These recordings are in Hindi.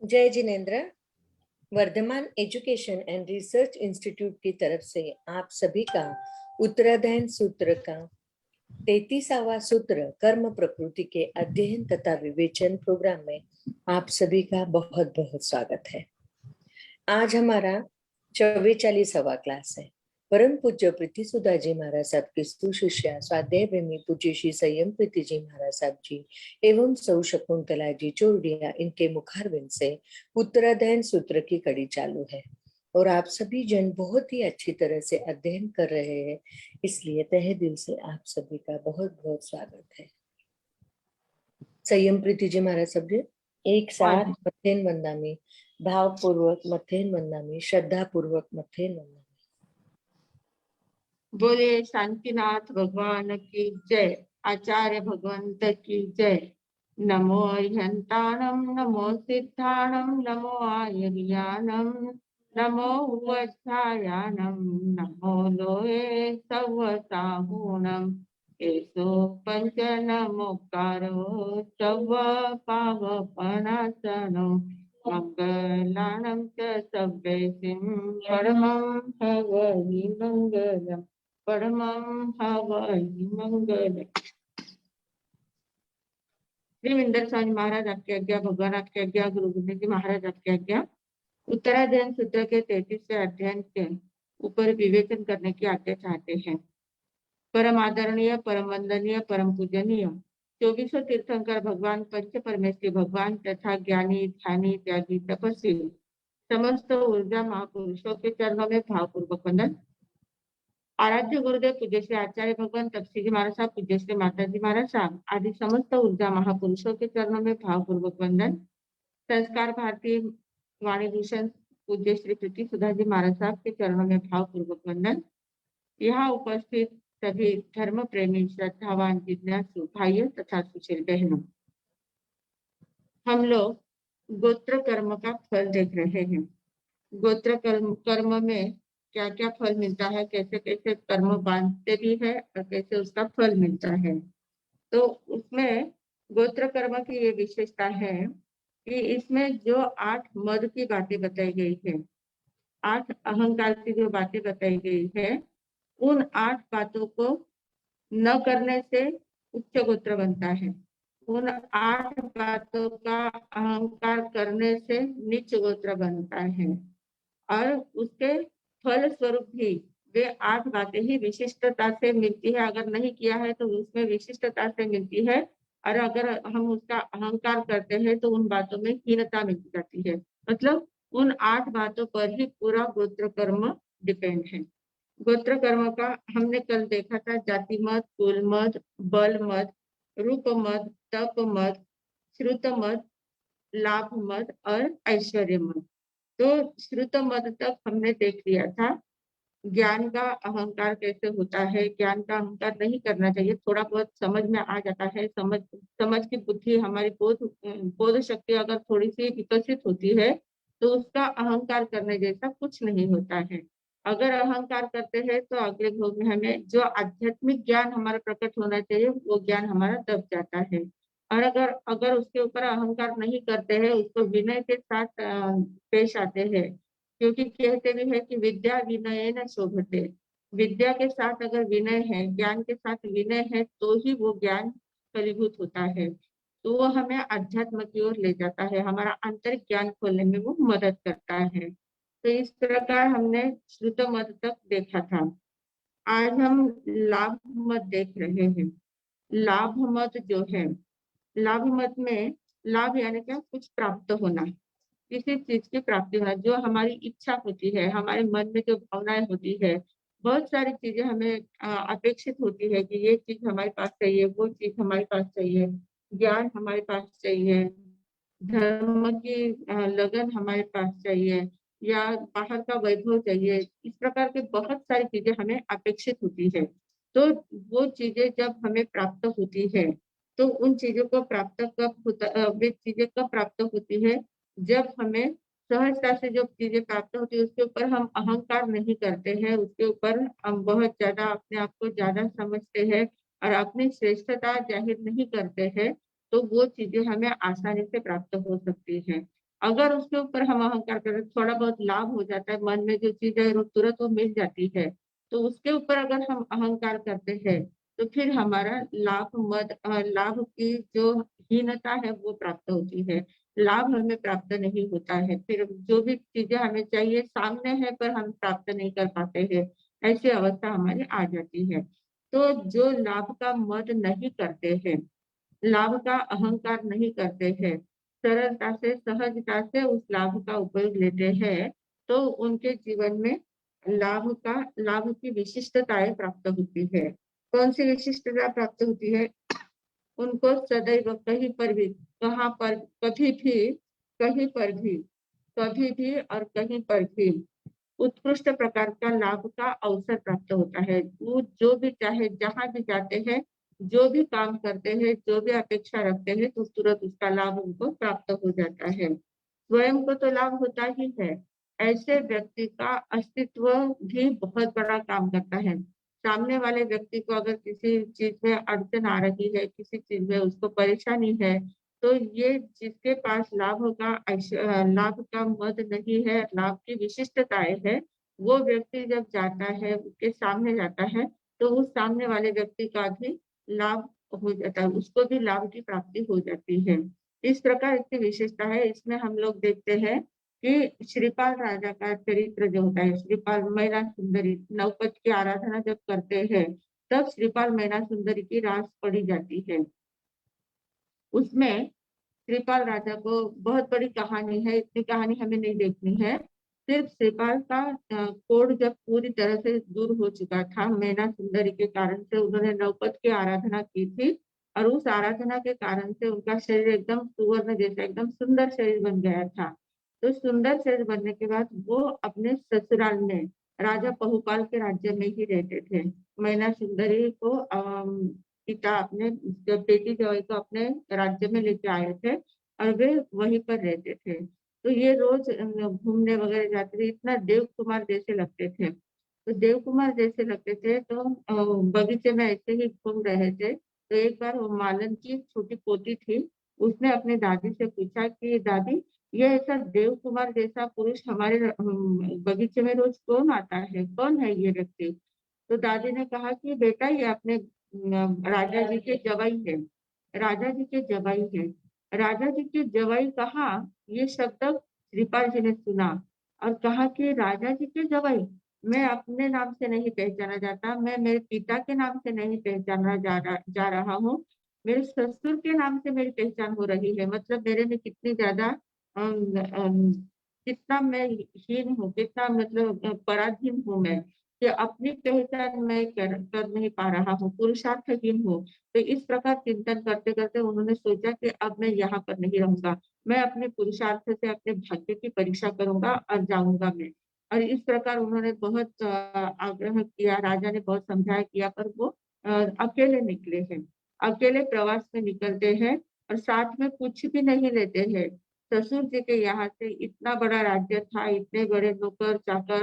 जय जिनेन्द्र। Vardhman education and research institute की तरफ से आप सभी का उत्तराधायन सूत्र का 33वां सूत्र कर्म प्रकृति के अध्ययन तथा विवेचन प्रोग्राम में आप सभी का बहुत बहुत स्वागत है। आज हमारा 44वां क्लास है। परम पूज्य प्रीति सुधा जी महाराज साहब की सुशिष्या स्वाध्याय प्रेमी पूज्य श्री संयम प्रीति जी महाराज साहब जी एवं सौ शकुंतला जी चोरडिया इनके मुखारविंद से उत्तराधायन सूत्र की कड़ी चालू है और आप सभी जन बहुत ही अच्छी तरह से अध्ययन कर रहे हैं, इसलिए तहे दिल से आप सभी का बहुत बहुत स्वागत है। संयम प्रीति जी महाराज साहब जी एक साथ मथेन वंदामी, भावपूर्वक मथेन वंदामी, श्रद्धा पूर्वक मथेन वंदामी। बोले शांतिनाथ भगवान की जय, आचार्य भगवंत की जय। नमो अरिहंताणं, नमो सिद्धाणं, नमो आयर्याणं, नमो वत्सायाणं, नमो लोये सवसाहुणं। एसो पंच नमोकारो सव पावपनासनो मंगलानं च सव्येसिं परमं हवहि मंगलम् परमं हवहि मंगल। श्री स्वामी महाराज आपकी आज्ञा, भगवान आपकी आज्ञा, गुरु गोविंद जी महाराज आपकी आज्ञा। उत्तराधायन सूत्र के 33वें अध्ययन के ऊपर विवेचन करने की आज्ञा चाहते हैं। परम आदरणीय, परम वंदनीय, परम पूजनीय 24 तीर्थंकर भगवान, पंच परमेश्वरी भगवान तथा ज्ञानी, ध्यानी, त्यागी, तपस्वी समस्त ऊर्जा महापुरुषों के चरणों में भावपूर्वक वंदन। आराध्य गुरुदेव पूज्य श्री आचार्य भगवान तपसी जी महाराज साहब, पूज्य श्री माता जी महाराज साहब आदि समस्त ऊर्जा महापुरुषों के चरणों में भावपूर्वक वंदन। संस्कार भारती वाणी भूषण पूज्य श्री प्रीति सुधा जी महाराज साहब के चरणों में भावपूर्वक वंदन। यहाँ उपस्थित सभी धर्म प्रेमी, श्रद्धावान, जिज्ञासु भाइयों तथा सुशील बहनों, हम लोग गोत्र कर्म का फल देख रहे हैं। गोत्र कर्म में क्या क्या फल मिलता है, कैसे कैसे कर्म बांधते भी है और कैसे उसका फल मिलता है। तो उसमें गोत्र कर्म की ये विशेषता है कि इसमें जो 8 मद की बातें बताई गई है, 8 अहंकार की जो बातें बताई गई है, उन 8 बातों को न करने से उच्च गोत्र बनता है। उन 8 बातों का अहंकार करने से नीच गोत्र बनता है और उसके फल स्वरूप भी वे 8 बातें ही विशिष्टता से मिलती है। अगर नहीं किया है तो उसमें विशिष्टता से मिलती है और अगर हम उसका अहंकार करते हैं तो उन बातों में हीनता मिल जाती है। मतलब उन 8 बातों पर ही पूरा गोत्र कर्म डिपेंड है। गोत्र कर्म का हमने कल देखा था जाति मत, कुल मत, बल मत, रूप मत, तप मत, श्रुत मत, लाभ मत और ऐश्वर्य मत। तो श्रुत मत तक हमने देख लिया था। ज्ञान का अहंकार कैसे होता है, ज्ञान का अहंकार नहीं करना चाहिए, थोड़ा बहुत समझ में आ जाता है। समझ की बुद्धि हमारी बोध शक्ति अगर थोड़ी सी विकसित होती है तो उसका अहंकार करने जैसा कुछ नहीं होता है। अगर अहंकार करते हैं तो अगले भोग में हमें जो आध्यात्मिक ज्ञान हमारा प्रकट होना चाहिए वो ज्ञान हमारा दब जाता है। और अगर उसके ऊपर अहंकार नहीं करते हैं, उसको विनय के साथ पेश आते हैं, क्योंकि कहते भी है कि विद्या विनय न शोभते। विद्या के साथ अगर विनय है, ज्ञान के साथ विनय है तो ही वो ज्ञान फलीभूत होता है। तो वो हमें अध्यात्म की ओर ले जाता है, हमारा आंतरिक ज्ञान खोलने में वो मदद करता है। तो इस प्रकार हमने श्रुत मत तक देखा था। आज हम लाभ मत देख रहे हैं। लाभ मत जो है, लाभ मत में लाभ यानी क्या, कुछ प्राप्त होना, किसी चीज की प्राप्ति होना, जो हमारी इच्छा होती है, हमारे मन में जो भावनाएं होती है, बहुत सारी चीजें हमें अपेक्षित होती है कि ये चीज हमारे पास चाहिए, वो चीज हमारे पास चाहिए, ज्ञान हमारे पास चाहिए, धर्म की लगन हमारे पास चाहिए, या बाहर का वैभव चाहिए। इस प्रकार के बहुत सारी चीजें हमें अपेक्षित होती है। तो वो चीजें जब हमें प्राप्त होती है तो उन चीजों को प्राप्त कब होता, वे चीजें कब प्राप्त होती है, जब हमें सहजता से जो चीजें प्राप्त होती है उसके ऊपर हम अहंकार नहीं करते हैं, उसके ऊपर हम बहुत ज्यादा अपने आप को ज्यादा समझते हैं और अपनी श्रेष्ठता जाहिर नहीं करते हैं, तो वो चीजें हमें आसानी से प्राप्त हो सकती हैं। अगर उसके ऊपर हम अहंकार करें, थोड़ा बहुत लाभ हो जाता है, मन में जो चीज है वो तुरंत वो मिल जाती है, तो उसके ऊपर अगर हम अहंकार करते हैं तो फिर हमारा लाभ की जो हीनता है वो प्राप्त होती है। लाभ हमें प्राप्त नहीं होता है, फिर जो भी चीजें हमें चाहिए सामने है पर हम प्राप्त नहीं कर पाते हैं, ऐसी अवस्था हमारी आ जाती है। तो जो लाभ का मद नहीं करते हैं, लाभ का अहंकार नहीं करते हैं, सरलता से सहजता से उस लाभ का उपयोग लेते हैं, तो उनके जीवन में लाभ की विशिष्टताएं प्राप्त होती है। कौन सी विशिष्टता प्राप्त होती है? उनको सदैव कहीं पर भी, कहाँ पर, कभी भी, कहीं पर भी, कभी भी और कहीं पर भी उत्कृष्ट प्रकार का लाभ का अवसर प्राप्त होता है। वो जो भी चाहे, जहाँ भी जाते हैं, जो भी काम करते हैं, जो भी अपेक्षा रखते हैं, तो तुरंत उसका लाभ उनको प्राप्त हो जाता है। स्वयं को तो लाभ होता ही है, ऐसे व्यक्ति का अस्तित्व भी बहुत बड़ा काम करता है। सामने वाले व्यक्ति को अगर किसी चीज में अड़चन आ रही है, किसी चीज में उसको परेशानी है, तो ये जिसके पास लाभ का मद नहीं है, लाभ की विशिष्टताएं है, वो व्यक्ति जब जाता है, उसके सामने जाता है, तो उस सामने वाले व्यक्ति का भी लाभ हो जाता है, उसको भी लाभ की प्राप्ति हो जाती है। इस प्रकार इसकी विशेषता है। इसमें हम लोग देखते हैं कि श्रीपाल राजा का चरित्र जो होता है, श्रीपाल मैना सुंदरी नवपत की आराधना जब करते हैं, तब श्रीपाल मैना सुंदरी की रास पड़ी जाती है। उसमें श्रीपाल राजा को बहुत बड़ी कहानी है, इतनी कहानी हमें नहीं देखनी है। सिर्फ श्रीपाल का कोढ़ जब पूरी तरह से दूर हो चुका था, मैना सुंदरी के कारण से उन्होंने नवपत की आराधना की थी, और उस आराधना के कारण से उनका शरीर एकदम सुवर्ण जैसा एकदम सुंदर शरीर बन गया था। तो सुंदर शरीर बनने के बाद वो अपने ससुराल में राजा पहुपाल के राज्य में ही रहते थे। मैना सुंदरी को पिता अपने बेटी जवाई को अपने राज्य में लेके आए थे, और वे वहीं पर रहते थे। तो ये रोज घूमने वगैरह जाते थे, इतना देव कुमार जैसे लगते थे। तो देव कुमार जैसे लगते थे, तो बगीचे में ऐसे ही घूम रहे थे, तो एक बार वो मालन की छोटी पोती थी, उसने अपनी दादी से पूछा कि दादी, ये ऐसा देव कुमार जैसा पुरुष हमारे बगीचे में रोज कौन आता है, कौन है ये व्यक्ति? तो दादी ने कहा कि बेटा ये अपने राजा जी के जवाई है, राजा जी के जवाई है। राजा जी के जवाई कहा, ये शब्द श्रीपाल जी ने सुना और कहा कि राजा जी के जवाई, मैं अपने नाम से नहीं पहचाना जाता, मैं मेरे पिता के नाम से नहीं पहचाना जा रहा हूँ, मेरे ससुर के नाम से मेरी पहचान हो रही है। मतलब मेरे में कितनी ज्यादा कितना मैं हीन हूँ, कितना मतलब पराधीन हूँ मैं, कि अपनी पहचान मैं कर नहीं पा रहा हूँ, पुरुषार्थहीन हूँ। तो इस प्रकार चिंतन करते करते उन्होंने सोचा कि अब मैं यहाँ पर नहीं रहूंगा, मैं अपने पुरुषार्थ से अपने भाग्य की परीक्षा करूंगा और जाऊंगा मैं। और इस प्रकार उन्होंने बहुत आग्रह किया, राजा ने बहुत समझाया किया, पर वो अकेले निकले हैं, अकेले प्रवास में निकलते हैं, और साथ में कुछ भी नहीं लेते हैं। ससुर जी के यहाँ से इतना बड़ा राज्य था, इतने बड़े नौकर चाकर,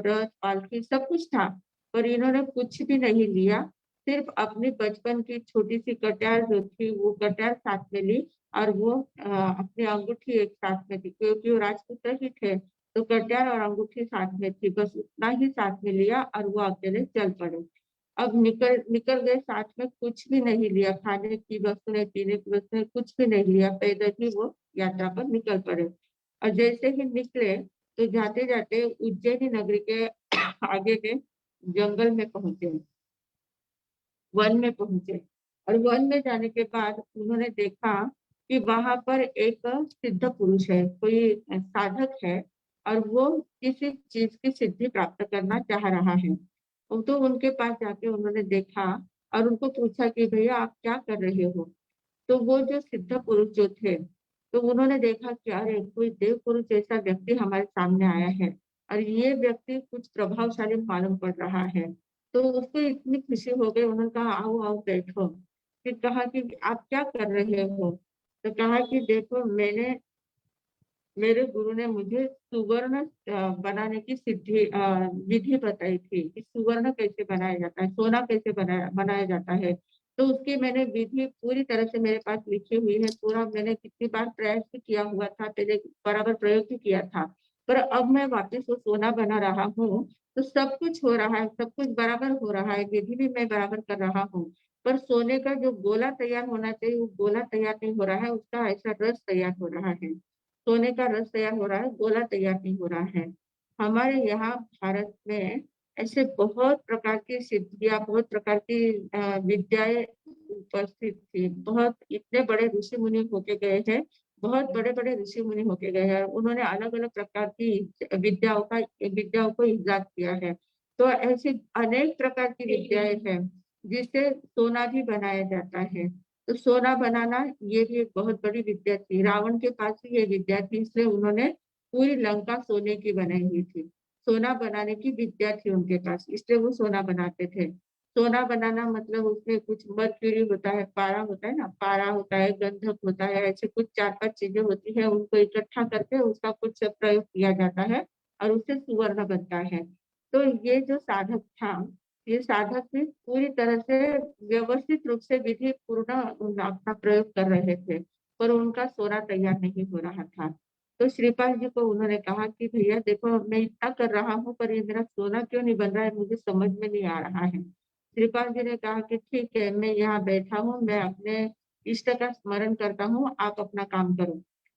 रथ पालकी सब कुछ था, पर इन्होंने कुछ भी नहीं लिया। सिर्फ अपनी बचपन की छोटी सी कट्यार जो थी, वो कट्यार साथ में ली, और वो अपनी अंगूठी एक साथ में थी, क्योंकि वो राजपुत्र ही थे, तो कट्यार और अंगूठी साथ में थी, बस उतना ही साथ में लिया और वो अकेले चल पड़े। अब निकल निकल गए, साथ में कुछ भी नहीं लिया, खाने की वस्तुएं, पीने की वस्तुएं कुछ भी नहीं लिया, पैदल ही वो यात्रा पर निकल पड़े। और जैसे ही निकले, तो जाते जाते उज्जैनी नगरी के आगे के जंगल में पहुंचे, वन में पहुंचे। और वन में जाने के बाद उन्होंने देखा कि वहां पर एक सिद्ध पुरुष है, कोई साधक है, और वो किसी चीज की सिद्धि प्राप्त करना चाह रहा है। तो उनके पास जाके उन्होंने देखा और उनको पूछा कि भैया आप क्या कर रहे हो? तो वो जो सिद्ध पुरुष जो थे, तो उन्होंने देखा कि अरे कोई देव पुरुष जैसा व्यक्ति हमारे सामने आया है, और ये व्यक्ति कुछ प्रभावशाली मालूम पड़ रहा है। तो उसको इतनी खुशी हो गई, उन्होंने कहा आओ आओ बैठो। फिर कहा कि आप क्या कर रहे हो? तो कहा कि देखो, मेरे गुरु ने मुझे सुवर्ण बनाने की विधि बताई थी कि सुवर्ण कैसे बनाया जाता है, सोना कैसे बनाया बनाया जाता है। तो उसकी मैंने विधि पूरी तरह से मेरे पास लिखी हुई है, पूरा मैंने कितनी बार प्रयास भी किया हुआ था, पहले बराबर प्रयोग भी किया था। पर अब मैं वापस वो सोना बना रहा हूँ, तो सब कुछ हो रहा है, सब कुछ बराबर हो रहा है, विधि भी मैं बराबर कर रहा हूँ। पर सोने का जो गोला तैयार होना चाहिए, वो गोला तैयार नहीं हो रहा है, उसका ऐसा रस तैयार हो रहा है। सोने का रस तैयार हो रहा है, गोला तैयार नहीं हो रहा है। हमारे यहाँ भारत में ऐसे बहुत प्रकार की सिद्धियाँ, बहुत प्रकार की विद्याएँ उपस्थित थी। बहुत इतने बड़े ऋषि-मुनि होके गए हैं, बहुत बड़े-बड़े ऋषि-मुनि होके गए हैं। उन्होंने अलग-अलग प्रकार की विद्याओं को इजाद किया है। तो ऐसी अनेक प्रकार की विद्याएँ हैं, जिससे सोना भी बनाया जाता है। तो सोना बनाना ये भी एक बहुत बड़ी विद्या थी। रावण के पास भी ये विद्या थी, इसलिए उन्होंने पूरी लंका सोने की बनाई हुई थी। सोना बनाने की विद्या थी उनके पास, इसलिए वो सोना बनाते थे। सोना बनाना मतलब उसमें कुछ मरक्यूरी होता है, पारा होता है ना, पारा होता है, गंधक होता है, ऐसे कुछ 4-5 चीज़ें होती हैं, उनको इकट्ठा करके उसका कुछ प्रयोग किया जाता है और उससे सुवर्ण बनता है। तो ये जो साधक था, ये साधक भी पूरी तरह से व्यवस्थित रूप से विधि पूर्ण अपना प्रयोग कर रहे थे, पर उनका सोना तैयार नहीं हो रहा था। तो श्रीपाल जी को उन्होंने कहा कि भैया देखो मैं इतना कर रहा हूँ, पर ये मेरा सोना क्यों नहीं बन रहा है, मुझे समझ में नहीं आ रहा है। श्रीपाल जी ने कहा कि ठीक है, मैं यहाँ बैठा हूँ, मैं अपने इष्ट का स्मरण करता हूँ, आप अपना काम करो।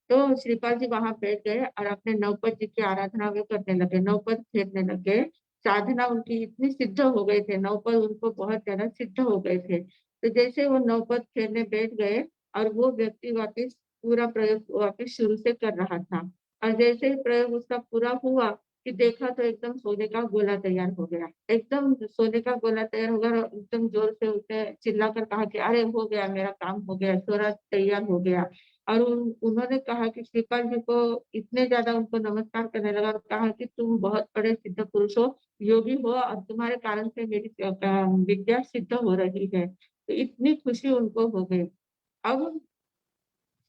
तो श्रीपाल जी वहाँ बैठ गए और अपने नवपत जी की आराधना वे करने लगे, नवपत फेरने लगे। साधना उनकी इतनी सिद्ध हो गए थे, नवपत उनको बहुत ज़्यादा सिद्ध हो गए थे। तो जैसे वो नवपत फेरने बैठ गए और वो व्यक्ति वापस पूरा प्रयोग वापस शुरू से कर रहा था और जैसे ही प्रयोग उसका पूरा हुआ कि देखा तो एकदम सोने का गोला तैयार हो गया। एकदम सोने का गोला तैयार हो गया और एकदम ज़ोर से उसने चिल्लाकर कहा कि अरे हो गया, मेरा काम हो गया, सोना तैयार हो गया। और उन्होंने कहा कि श्रीपाल जी को इतने ज़्यादा उनको नमस्कार करने लगा और कहा कि तुम बहुत बड़े सिद्ध पुरुष हो, योगी हो और तुम्हारे कारण से मेरी विद्या सिद्ध हो रही है। तो इतनी खुशी उनको हो गई। अब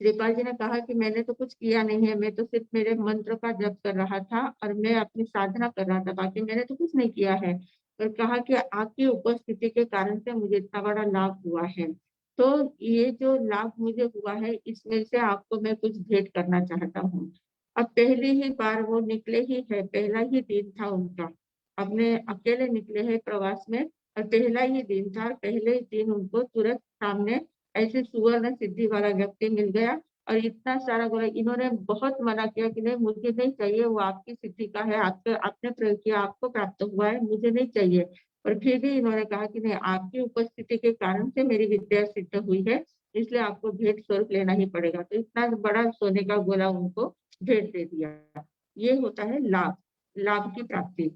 श्रीपाल जी ने कहा कि मैंने तो कुछ किया नहीं है, मैं तो सिर्फ मेरे मंत्र का जप कर रहा था और मैं अपनी साधना कर रहा था, बाकी मैंने तो कुछ नहीं किया है। और कहा कि आपकी उपस्थिति के कारण से मुझे इतना बड़ा लाभ हुआ है। तो ये जो लाभ मुझे हुआ है, इसमें से आपको मैं कुछ भेंट करना चाहता हूँ। अब पहली ही बार वो निकले ही है, पहला ही दिन था उनका। अपने अकेले निकले हैं प्रवास में और पहला ही दिन था, पहले ही दिन उनको तुरंत सामने ऐसे सुवर्ण सिद्धि वाला व्यक्ति मिल गया और इतना सारा बोला इन्होंने बहुत मना किया कि नहीं मुझे नहीं चाहिए, वो आपकी सिद्धि का है, आपके आपने प्रयोग किया, आपको प्राप्त हुआ है, मुझे नहीं चाहिए। पर फिर भी इन्होंने कहा कि नहीं आपकी उपस्थिति के कारण से मेरी विद्या सिद्ध हुई है, इसलिए आपको भेंट स्वरूप लेना ही पड़ेगा। तो इतना बड़ा सोने का गोला उनको भेंट दे दिया। ये होता है लाभ, लाभ की प्राप्ति।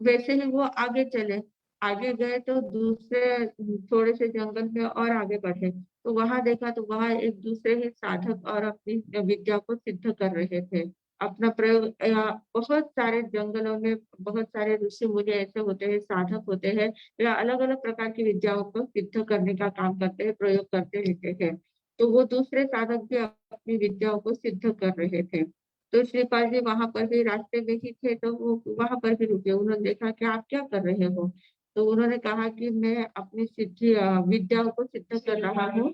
वैसे ही वो आगे चले, आगे गए तो दूसरे थोड़े से जंगल में और आगे बढ़े, तो वहाँ देखा तो वहाँ एक दूसरे ही साधक और अपनी विद्या को सिद्ध कर रहे थे। अपना प्रयोग बहुत सारे जंगलों में बहुत सारे ऋषि-मुनि ऐसे होते हैं, साधक होते हैं, या अलग-अलग प्रकार की विद्याओं को सिद्ध करने का काम करते हैं, प्रयोग करते रहते हैं। तो वो दूसरे साधक भी अपनी विद्याओं को सिद्ध कर रहे थे। तो श्रीपाल जी वहाँ पर भी रास्ते में ही थे, तो वो वहाँ पर भी रुके। उन्होंने देखा कि आप क्या कर रहे हो? तो उन्होंने कहा कि मैं अपनी विद्याओं को सिद्ध कर रहा हूँ,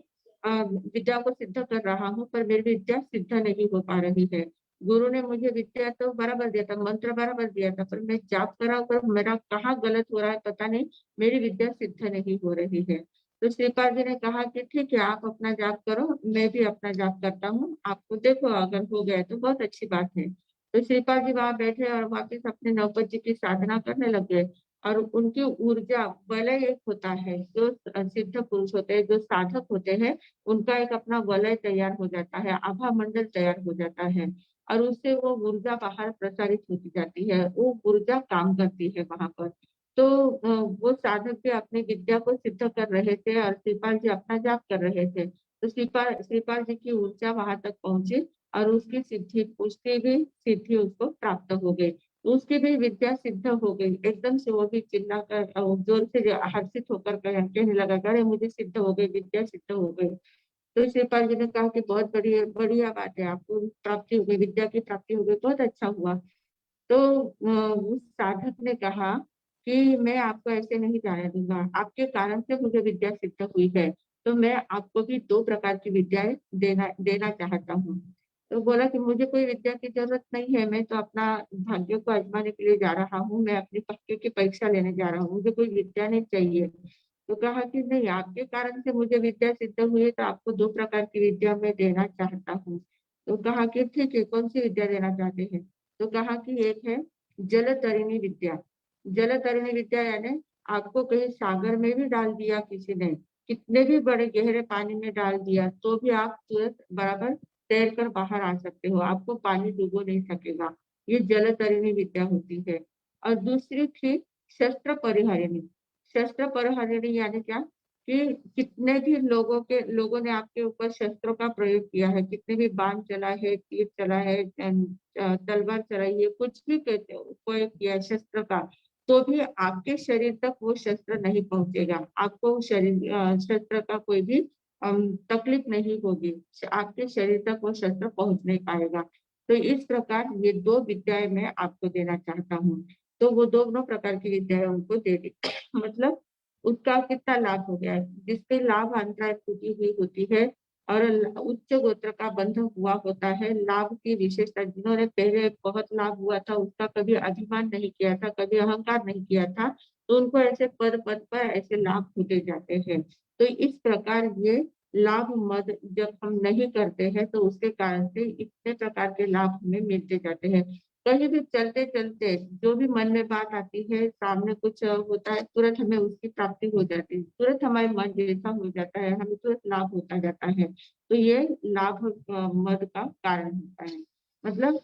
विद्याओं को सिद्ध कर रहा हूँ, पर मेरी विद्या सिद्ध नहीं हो पा रही है। गुरु ने मुझे विद्या तो बराबर दिया था, मंत्र बराबर दिया था, पर मैं जाप कर रहा हूँ, पर मेरा कहाँ गलत हो रहा है पता नहीं, मेरी विद्या सिद्ध नहीं हो रही है। तो श्रीपाल जी ने कहा कि ठीक है, आप अपना जाप करो, मैं भी अपना जाप करता हूँ, आपको देखो अगर हो गया तो बहुत अच्छी बात है। तो श्रीपाल जी वहाँ बैठे और वापस अपने नवपत जी की साधना करने लग गए और उनकी ऊर्जा वलय एक होता है, जो सिद्ध पुरुष होते हैं, जो साधक होते हैं, उनका एक अपना वलय तैयार हो जाता है, आभा मंडल तैयार हो जाता है और उससे वो ऊर्जा बाहर प्रसारित होती जाती है, वो ऊर्जा काम करती है वहाँ पर। तो वो साधक भी अपनी विद्या को सिद्ध कर रहे थे और श्रीपाल जी अपना जाप कर रहे थे। तो श्रीपाल श्रीपाल जी की ऊर्जा वहां तक पहुंची और उसकी भी सिद्धि उसको प्राप्त हो गई। उसकी भी विद्या सिद्ध हो गई। एकदम से वो भी चिल्लाकर जोर से हर्षित होकर कहने लगा कि अरे मुझे सिद्ध हो गई, विद्या सिद्ध हो गई। तो श्रीपाल जी ने कहा कि बहुत बढ़िया बढ़िया बात है, आपको प्राप्ति हो गई, विद्या की प्राप्ति हो गई, बहुत अच्छा हुआ। तो उस साधक ने कहा कि मैं आपको ऐसे नहीं जाने दूंगा, आपके कारण से मुझे विद्या सिद्ध हुई है, तो मैं आपको भी 2 प्रकार की विद्याएं देना देना चाहता हूँ। तो बोला कि मुझे कोई विद्या की जरूरत नहीं है, मैं तो अपना भाग्य को आजमाने के लिए जा रहा हूँ, मैं अपनी पक्के की परीक्षा लेने जा रहा हूँ, मुझे कोई विद्या नहीं चाहिए। तो कहा कि नहीं, आपके कारण से मुझे विद्या सिद्ध हुई है, तो आपको 2 प्रकार की विद्या मैं देना चाहता हूँ। तो कहा कि ठीक है, कौन सी विद्या देना चाहते हैं? तो कहा कि एक है जलतरिणी विद्या। जलतरिणी विद्या यानी आपको कहीं सागर में भी डाल दिया किसी ने, कितने भी बड़े गहरे पानी में डाल दिया, तो भी आप तुरंत बराबर तैर कर बाहर आ सकते हो, आपको पानी डुबो नहीं सकेगा। ये जलतरिणी विद्या होती है। और दूसरी थी शस्त्र परिहरिणी। शस्त्र परिहरिणी यानी क्या, कि कितने भी लोगों ने आपके ऊपर शस्त्रों का प्रयोग किया है, कितने भी बाण चला है, तीर चला है, तलवार चलाई है, कुछ भी प्रयोग किया है शस्त्र का, तो भी आपके शरीर तक वो शस्त्र नहीं पहुंचेगा, आपको शस्त्र का कोई भी तकलीफ नहीं होगी, आपके शरीर तक वो शस्त्र पहुंच नहीं पाएगा। तो इस प्रकार ये 2 विद्याएं मैं आपको देना चाहता हूँ। तो वो दोनों प्रकार की विद्याएं उनको दे दी। मतलब उसका कितना लाभ हो गया है, जिसके लाभ अंतराय टूटी हुई होती है और उच्च गोत्र का बंध हुआ होता है। लाभ की विशेषता, जिन्होंने पहले बहुत लाभ हुआ था, उसका कभी अभिमान नहीं किया था, कभी अहंकार नहीं किया था, तो उनको ऐसे पद पद पर ऐसे लाभ होते जाते हैं। तो इस प्रकार ये लाभ मद जब हम नहीं करते हैं, तो उसके कारण से इतने प्रकार के लाभ हमें मिलते जाते हैं। कहीं भी चलते चलते जो भी मन में बात आती है, सामने कुछ होता है, तुरंत हमें उसकी प्राप्ति हो जाती है, तुरंत हमारे मन जैसा हो जाता है, हमें तुरंत लाभ होता जाता है। तो ये लाभ मद का कारण होता है। मतलब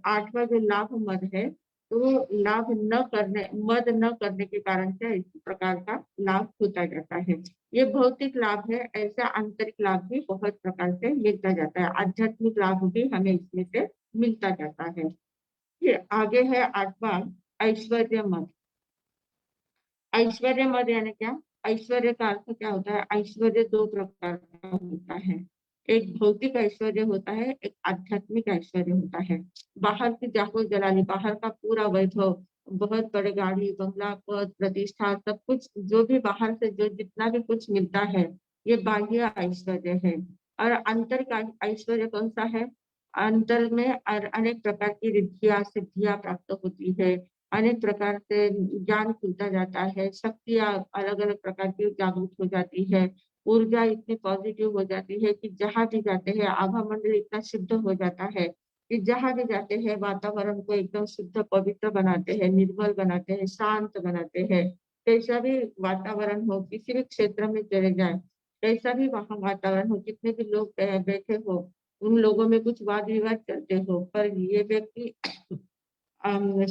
8वां जो लाभ मद है, तो वो लाभ न करने मद न करने के कारण से इस प्रकार का लाभ होता जाता है। ये भौतिक लाभ है, ऐसा आंतरिक लाभ भी बहुत प्रकार से मिलता जाता है, आध्यात्मिक लाभ भी हमें इसमें से मिलता जाता है। ये आगे है 8वां ऐश्वर्य मद। ऐश्वर्य मद यानी क्या? ऐश्वर्य का अर्थ क्या होता है? ऐश्वर्य 2 प्रकार का होता है। एक भौतिक ऐश्वर्य होता है, एक आध्यात्मिक ऐश्वर्य होता है। बाहर की जाहो जलाली, बाहर का पूरा वैभव, बहुत बड़े गाड़ी, बंगला, पद, प्रतिष्ठा, सब कुछ जो भी बाहर से जो जितना भी कुछ मिलता है, ये बाह्य ऐश्वर्य है। और अंतर का ऐश्वर्य कौन सा है? अंतर में अनेक प्रकार की रिद्धियां सिद्धियां प्राप्त होती है, अनेक प्रकार से ज्ञान खुलता जाता है, शक्तियाँ अलग-अलग प्रकार की जागृत हो जाती है, ऊर्जा इतनी पॉजिटिव हो जाती है कि जहाँ भी जाते हैं आभा मंडल इतना शुद्ध हो जाता है कि जहाँ भी जाते हैं वातावरण को एकदम शुद्ध पवित्र बनाते हैं, निर्मल बनाते हैं, शांत बनाते हैं। कैसा भी वातावरण हो, किसी भी क्षेत्र में चले जाएँ, कैसा भी वहाँ वातावरण हो, कितने भी लोग बैठे हो, उन लोगों में कुछ वाद-विवाद चलते हो, पर ये व्यक्ति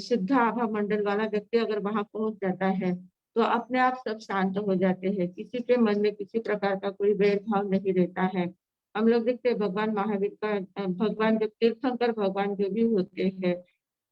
शुद्ध आभा मंडल वाला व्यक्ति अगर वहां पहुंच जाता है, तो अपने आप सब शांत हो जाते हैं, किसी के मन में किसी प्रकार का कोई भेदभाव नहीं रहता है। हम लोग देखते हैं भगवान महावीर का भगवान जब तीर्थंकर भगवान जो भी होते हैं,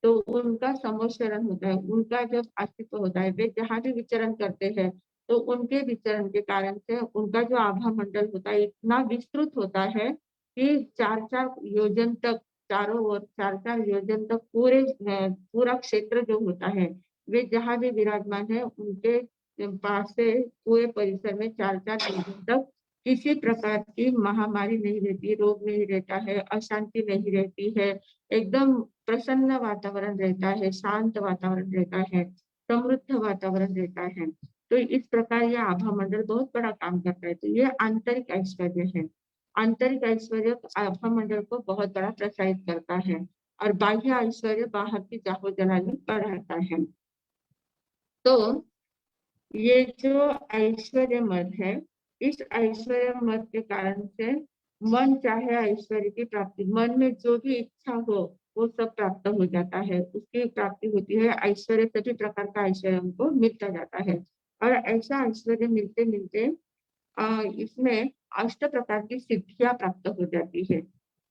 तो उनका समोच्चरण होता है, उनका जब अस्तित्व होता है, वे जहाँ भी विचरण करते हैं, तो उनके विचरण के कारण से उनका जो आभा मंडल होता है इतना विस्तृत होता है कि 4-4 योजन तक, चारों ओर 4-4 योजन तक पूरा क्षेत्र जो होता है, वे जहाँ भी विराजमान है, उनके पास से पूरे परिसर में 4-4 योजन तक किसी प्रकार की महामारी नहीं रहती, रोग नहीं रहता है, अशांति नहीं रहती है, एकदम प्रसन्न वातावरण रहता है, शांत वातावरण रहता है, समृद्ध वातावरण रहता है। तो इस प्रकार ये आभा मंडल बहुत बड़ा काम करता है। तो ये आंतरिक ऐश्वर्य है। आंतरिक ऐश्वर्य आभा मंडल को बहुत बड़ा प्रसारित करता है और बाह्य ऐश्वर्य बाहर की जाहो जलाली बढ़ाता है। तो ये जो ऐश्वर्य मद है, इस ऐश्वर्य मद के कारण से मन चाहे ऐश्वर्य की प्राप्ति, मन में जो भी इच्छा हो वो सब प्राप्त हो जाता है, उसकी प्राप्ति होती है। ऐश्वर्य सभी प्रकार का ऐश्वर्य हमको मिलता जाता है और ऐसा ऐश्वर्य मिलते मिलते इसमें अष्ट प्रकार की सिद्धियां प्राप्त हो जाती है।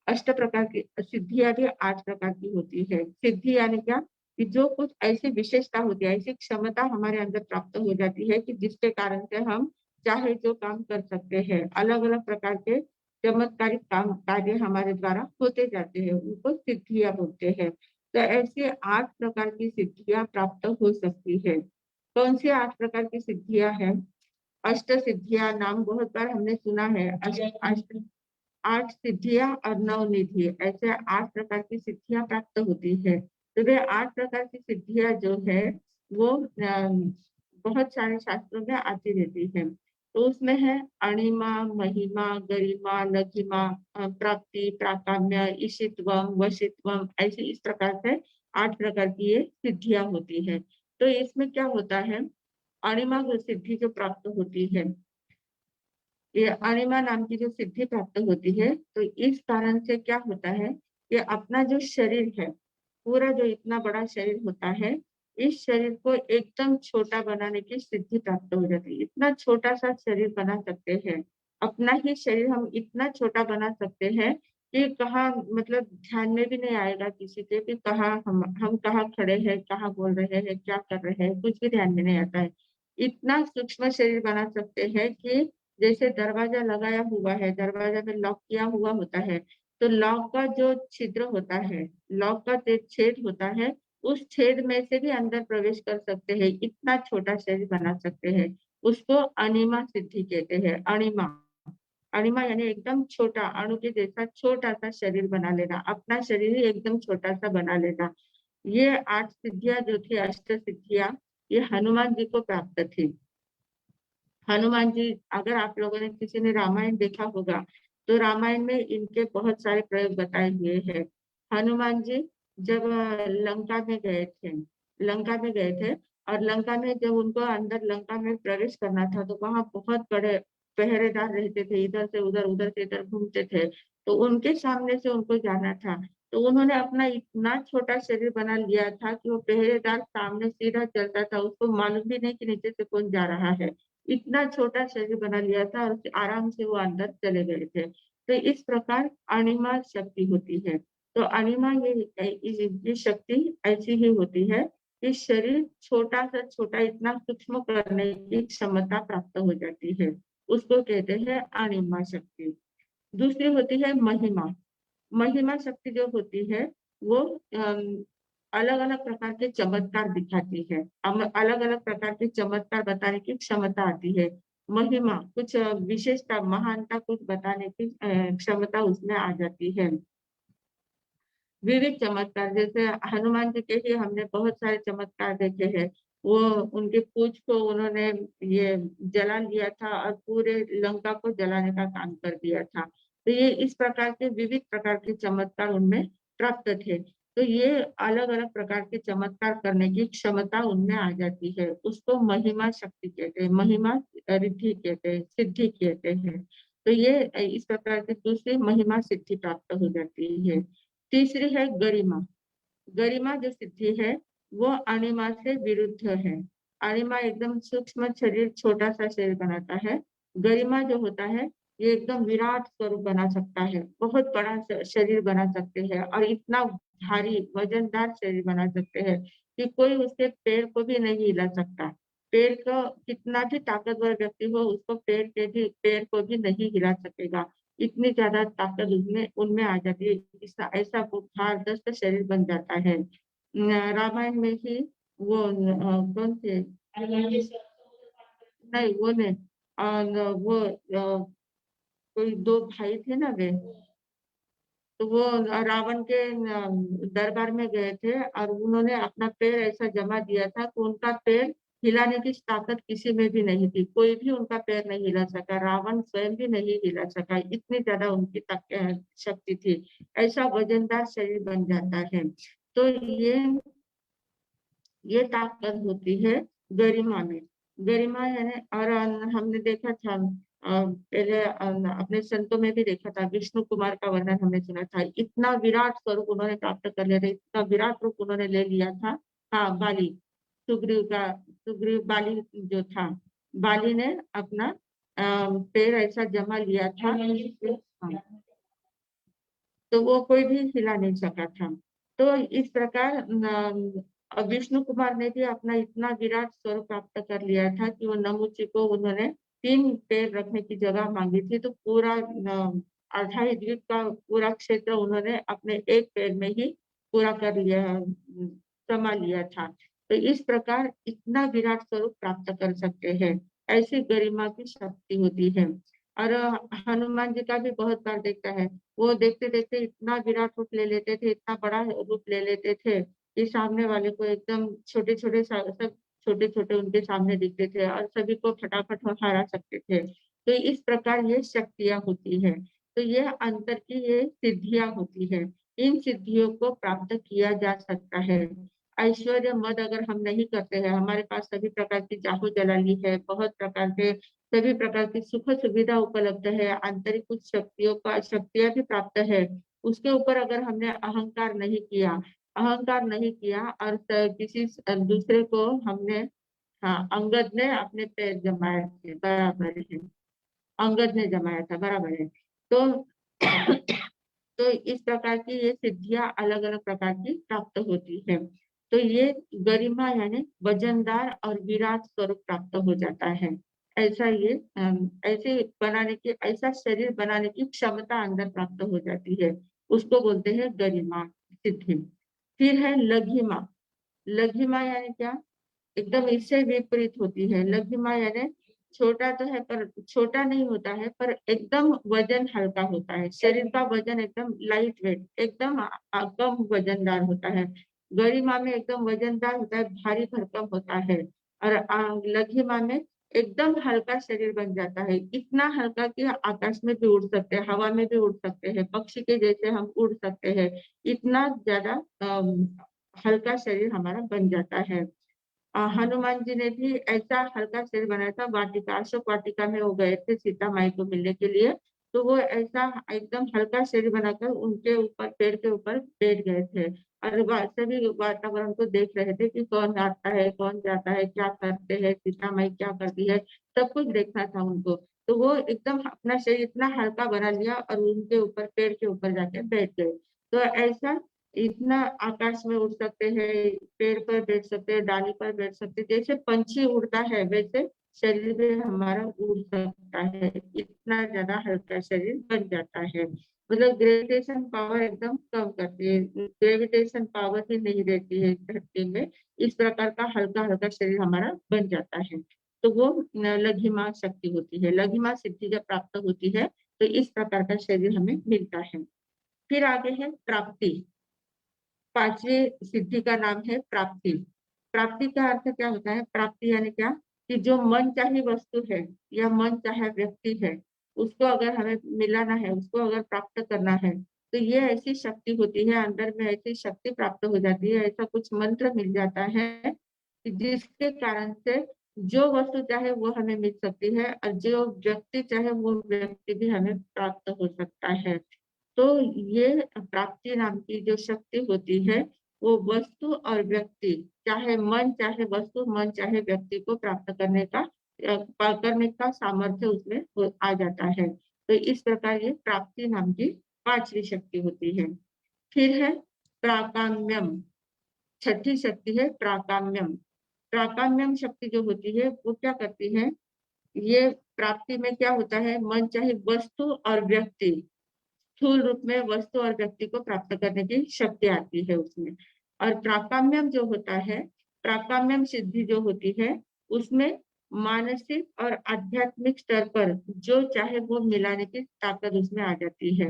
अष्ट प्रकार की सिद्धियां भी 8 प्रकार की होती है। सिद्धि यानी क्या, कि जो कुछ ऐसी विशेषता होती है, ऐसी क्षमता हमारे अंदर प्राप्त हो जाती है कि जिसके कारण से हम चाहे जो काम कर सकते हैं। अलग अलग प्रकार के चमत्कारिक काम कार्य हमारे द्वारा होते जाते हैं, उनको सिद्धियां बोलते हैं। तो ऐसे 8 प्रकार की सिद्धियां प्राप्त हो सकती है। कौन सी 8 प्रकार की सिद्धियां हैं? अष्ट सिद्धियां नाम बहुत बार हमने सुना है। अष्ट अष्ट 8 सिद्धियां और 9 निधि, ऐसे 8 प्रकार की सिद्धियां प्राप्त होती है। तो वे 8 प्रकार की सिद्धियां जो है वो बहुत सारे शास्त्रों में आती रहती है। तो उसमें है अणिमा, महिमा, गरिमा, लघिमा, प्राप्ति, प्राकाम्य, ईशित्वम, वशित्वम, ऐसे इस प्रकार से 8 प्रकार की ये सिद्धियां होती है। तो इसमें क्या होता है, अणिमा जो सिद्धि जो प्राप्त होती है, ये अणिमा नाम की जो सिद्धि प्राप्त होती है, तो इस कारण से क्या होता है कि अपना जो शरीर है, पूरा जो इतना बड़ा शरीर होता है, इस शरीर को एकदम छोटा बनाने की सिद्धि प्राप्त हो जाती है। इतना छोटा सा शरीर बना सकते हैं, अपना ही शरीर हम इतना छोटा बना सकते हैं कि कहाँ मतलब ध्यान में भी नहीं आएगा किसी के कि कहाँ हम कहाँ खड़े हैं, कहाँ बोल रहे हैं, क्या कर रहे हैं, कुछ भी ध्यान में नहीं आता है। इतना सूक्ष्म शरीर बना सकते हैं कि जैसे दरवाजा लगाया हुआ है, दरवाजा में लॉक किया हुआ होता है, तो लॉक का जो छिद्र होता है, लॉक का छेद होता है, उस छेद में से भी अंदर प्रवेश कर सकते हैं, इतना छोटा शरीर बना सकते हैं। उसको अणिमा सिद्धि कहते हैं। अणिमा, अणिमा यानी एकदम छोटा, अणु के जैसा छोटा सा शरीर बना लेना, अपना शरीर ही एकदम छोटा सा बना लेना। ये 8 सिद्धियां जो थी, अष्ट सिद्धियां, ये हनुमान जी को प्राप्त थी। हनुमान जी, अगर आप लोगों ने किसी ने रामायण देखा होगा, तो रामायण में इनके बहुत सारे प्रयोग बताए हुए हैं। हनुमान जी जब लंका में गए थे, लंका में गए थे, और लंका में जब उनको अंदर लंका में प्रवेश करना था, तो वहां बहुत बड़े पहरेदार रहते थे, इधर से उधर से इधर घूमते थे, तो उनके सामने से उनको जाना था। तो उन्होंने अपना इतना छोटा शरीर बना लिया था कि वो पहरेदार सामने सीधा चलता था, उसको मालूम भी नहीं कि नीचे से कौन जा रहा है। इतना छोटा शरीर बना लिया था और आराम से वो अंदर चले गए थे। तो इस प्रकार अणिमा शक्ति होती है। तो अणिमा ये शक्ति ऐसी ही होती है कि शरीर छोटा से छोटा इतना सूक्ष्म करने की क्षमता प्राप्त हो जाती है, उसको कहते हैं अणिमा शक्ति। दूसरी होती है महिमा। महिमा शक्ति जो होती है वो अलग अलग प्रकार के चमत्कार दिखाती है, अलग अलग प्रकार के चमत्कार बताने की क्षमता आती है। महिमा कुछ विशेषता, महानता कुछ बताने की क्षमता उसमें आ जाती है। विविध चमत्कार, जैसे हनुमान जी के ही हमने बहुत सारे चमत्कार देखे हैं। वो उनके पूंछ को उन्होंने ये जला लिया था और पूरे लंका को जलाने का काम कर दिया था। तो ये इस प्रकार के विविध प्रकार के चमत्कार उनमें प्राप्त थे। तो ये अलग अलग प्रकार के चमत्कार करने की क्षमता उनमें आ जाती है, उसको महिमा शक्ति कहते हैं, महिमा रिद्धि कहते हैं, सिद्धि कहते हैं। तो ये इस प्रकार की दूसरी महिमा सिद्धि प्राप्त हो जाती है। तीसरी है गरिमा। गरिमा जो सिद्धि है वो अणिमा से विरुद्ध है। अणिमा एकदम सूक्ष्म शरीर, छोटा सा शरीर बनाता है। गरिमा जो होता है ये एकदम विराट स्वरूप बना सकता है, बहुत बड़ा शरीर बना सकते हैं, और इतना भारी वजनदार शरीर बना सकते हैं कि कोई उसके पैर को भी नहीं हिला सकता। पैर को कितना भी ताकतवर व्यक्ति हो, उसको पैर को भी नहीं हिला सकेगा, इतनी ज्यादा ताकत उसमें उनमें आ जाती है। ऐसा जबरदस्त शरीर बन जाता है। रामायण में ही वो कौन से, नहीं वो नहीं, वो कोई 2 भाई थे ना वे, तो वो रावण के दरबार में गए थे और उन्होंने अपना पैर ऐसा जमा दिया था कि उनका पैर हिलाने की ताकत किसी में भी नहीं थी, कोई भी उनका पैर नहीं हिला सका, रावण स्वयं भी नहीं हिला सका, इतनी ज्यादा उनकी शक्ति थी। ऐसा वजनदार शरीर बन जाता है। तो ये ताकत होती है गरिमा में। गरिमा यानी, और हमने देखा था पहले अपने संतों में भी देखा था, विष्णु कुमार का वर्णन हमने सुना था, इतना विराट स्वरूप उन्होंने प्राप्त कर लिया था, इतना विराट रूप उन्होंने ले लिया था। हाँ, बाली, सुग्रीव बाली जो था, बाली ने अपना पैर ऐसा जमा लिया था, हाँ, तो वो कोई भी हिला नहीं सका था। तो इस प्रकार विष्णु कुमार ने भी अपना इतना विराट स्वरूप प्राप्त कर लिया था कि वो नमुची को उन्होंने 3 पैर रखने की जगह मांगी थी, तो पूरा अठाई द्वीप का पूरा क्षेत्र उन्होंने अपने एक पैर में ही पूरा कर लिया, समा लिया था। तो इस प्रकार इतना विराट स्वरूप प्राप्त कर सकते हैं, ऐसी गरिमा की शक्ति होती है। और हनुमान जी का भी बहुत बार देखता है, वो देखते देखते इतना विराट रूप ले लेते थे, इतना बड़ा रूप ले लेते थे कि सामने वाले को एकदम छोटे छोटे सब छोटे छोटे उनके सामने दिखते थे और सभी को फटाफट वो हरा सकते थे। तो इस प्रकार ये शक्तियां होती है। तो ये अंतर की ये सिद्धियां होती है। इन सिद्धियों को प्राप्त किया जा सकता है। ऐश्वर्य मद अगर हम नहीं करते हैं, हमारे पास सभी प्रकार की जाहू जलाली है, बहुत प्रकार के सभी प्रकार की सुख सुविधा उपलब्ध है, आंतरिक कुछ शक्तियां भी प्राप्त है, उसके ऊपर अगर हमने अहंकार नहीं किया और किसी दूसरे को हमने, हाँ, अंगद ने अपने पैर जमाए थे, बराबर है, अंगद ने जमाया था, बराबर है। तो तो इस प्रकार की ये सिद्धियां अलग अलग प्रकार की प्राप्त होती है। तो ये गरिमा यानी वजनदार और विराट स्वरूप प्राप्त हो जाता है। ऐसा ये ऐसे बनाने की, ऐसा शरीर बनाने की क्षमता अंदर प्राप्त हो जाती है, उसको बोलते हैं गरिमा सिद्धि। फिर है लघिमा। लघिमा यानी क्या? एकदम इससे विपरीत होती है। लघिमा यानी छोटा तो है पर छोटा नहीं होता है, पर एकदम वजन हल्का होता है, शरीर का वजन एकदम लाइट वेट, एकदम कम वजनदार होता है। गरिमा में एकदम वजनदार होता है, भारी भरकम होता है। और लघिमा में एकदम हल्का शरीर बन जाता है, इतना हल्का कि आकाश में भी उड़ सकते हैं, हवा में भी उड़ सकते हैं, पक्षी के जैसे हम उड़ सकते हैं, इतना ज्यादा हल्का शरीर हमारा बन जाता है। हनुमान जी ने भी ऐसा हल्का शरीर बनाया था, वाटिका, अशोक वाटिका में वो गए थे सीता माई को मिलने के लिए, तो वो ऐसा एकदम हल्का शरीर बनाकर उनके ऊपर, पेड़ के ऊपर बैठ गए थे और सभी वातावरण को देख रहे थे कि कौन आता है, कौन जाता है, क्या करते हैं, सीता माई क्या करती है, सब कुछ देखना था उनको। तो वो एकदम अपना शरीर इतना हल्का बना लिया और उनके ऊपर, पेड़ के ऊपर जाके बैठ गए। तो ऐसा इतना आकाश में उड़ सकते हैं, पेड़ पर बैठ सकते हैं, डाली पर बैठ सकते हैं, जैसे पंछी उड़ता है वैसे शरीर भी हमारा उड़ सकता है, इतना ज्यादा हल्का शरीर बन जाता है। मतलब ग्रेविटेशन पावर एकदम कम करती है, ग्रेविटेशन पावर ही नहीं रहती है धरती में, इस प्रकार का हल्का हल्का शरीर हमारा बन जाता है। तो वो लघिमा शक्ति होती है। लघिमा सिद्धि जब प्राप्त होती है तो इस प्रकार का शरीर हमें मिलता है। फिर आगे है प्राप्ति। पांचवी सिद्धि का नाम है प्राप्ति। प्राप्ति का अर्थ क्या होता है? प्राप्ति यानी क्या? कि जो मन चाहे वस्तु है या मन चाहे व्यक्ति है, उसको अगर हमें मिलाना है, उसको अगर प्राप्त करना है, तो ये ऐसी शक्ति होती है, अंदर में ऐसी शक्ति प्राप्त हो जाती है, ऐसा कुछ मंत्र मिल जाता है कि जिसके कारण से जो वस्तु चाहे वो हमें मिल सकती है और जो व्यक्ति चाहे वो व्यक्ति भी हमें प्राप्त हो सकता है। तो ये प्राप्ति नाम की जो शक्ति होती है, वो वस्तु और व्यक्ति, चाहे मन चाहे वस्तु, मन चाहे व्यक्ति को प्राप्त करने का सामर्थ्य उसमें आ जाता है। तो इस प्रकार ये प्राप्ति नाम की पांचवी शक्ति होती है। फिर है प्राकाम्यम। छठी शक्ति है प्राकाम्यम। प्राकाम्यम शक्ति जो होती है वो क्या करती है? ये प्राप्ति में क्या होता है? मन चाहे वस्तु और व्यक्ति, स्थूल रूप में वस्तु और व्यक्ति को प्राप्त करने की शक्ति आती है उसमें। और प्राकाम्यम जो होता है, प्राकाम्यम सिद्धि जो होती है, उसमें मानसिक और आध्यात्मिक स्तर पर जो चाहे वो मिलाने की ताकत उसमें आ जाती है।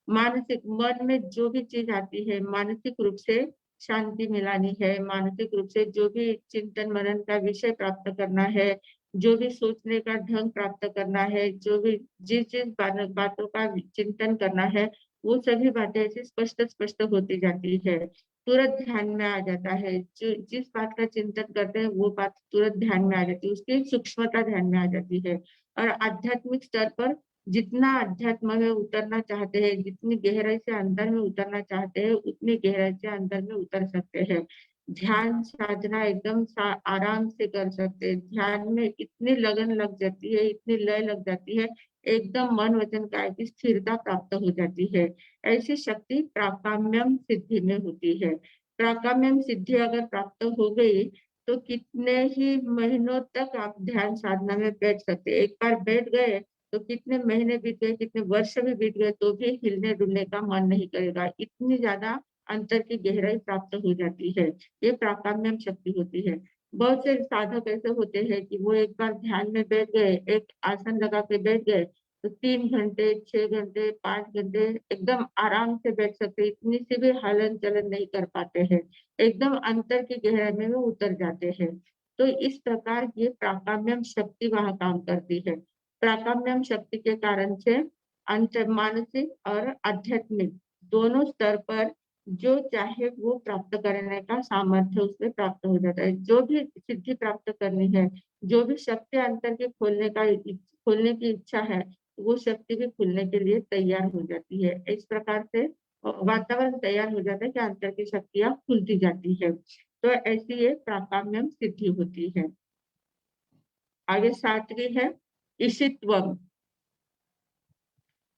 मानसिक, मन में जो भी चीज आती है, मानसिक रूप से शांति मिलानी है, मानसिक रूप से जो भी चिंतन मनन का विषय प्राप्त करना है, जो भी सोचने का ढंग प्राप्त करना है, जो भी जिस जिस बातों का चिंतन करना है, वो सभी बातें ऐसे स्पष्ट स्पष्ट होती जाती है, तुरंत ध्यान में आ जाता है। जो जिस बात का चिंतन करते हैं वो बात तुरंत ध्यान में आ जाती है, उसकी सूक्ष्मता ध्यान में आ जाती है। और आध्यात्मिक स्तर पर जितना अध्यात्म में उतरना चाहते हैं, जितनी गहराई से अंदर में उतरना चाहते हैं, उतनी गहराई से अंदर में उतर सकते हैं। ध्यान साधना एकदम आराम से कर सकते हैं। ध्यान में इतनी लगन लग जाती है, इतनी लय लग जाती है, एकदम मन वचन काया की स्थिरता प्राप्त हो जाती है। ऐसी शक्ति प्राकाम्यम सिद्धि में होती है। प्राकाम्यम सिद्धि अगर प्राप्त हो गई तो कितने ही महीनों तक आप ध्यान साधना में बैठ सकते हैं। एक बार बैठ गए तो कितने महीने बीत गए, कितने वर्ष भी बीत गए, तो भी हिलने डुलने का मन नहीं करेगा, इतनी ज्यादा अंतर की गहराई प्राप्त हो जाती है। ये प्राकाम्यम शक्ति होती है। बहुत से साधक ऐसे होते हैं कि वो एक बार ध्यान में बैठ गए, एक आसन लगा के बैठ गए, तो 3 घंटे, 6 घंटे, 5 घंटे एकदम आराम से बैठ सकते, इतनी सी भी हलन चलन नहीं कर पाते हैं, एकदम अंतर की गहराई में वो उतर जाते हैं। तो इस प्रकार ये प्राकाम्यम शक्ति वहां काम करती है। प्राकाम्यम शक्ति के कारण से अंत मानसिक और आध्यात्मिक दोनों स्तर पर जो चाहे वो प्राप्त करने का सामर्थ्य उसमें प्राप्त हो जाता है। जो भी सिद्धि प्राप्त करनी है, जो भी शक्ति अंतर के खोलने की इच्छा है, वो शक्ति भी खुलने के लिए तैयार हो जाती है। इस प्रकार से वातावरण तैयार हो जाता है कि अंतर की शक्तियां खुलती जाती है। तो ऐसी ये प्राकाम्यम सिद्धि होती है। आगे 7वीं है ईशित्वम।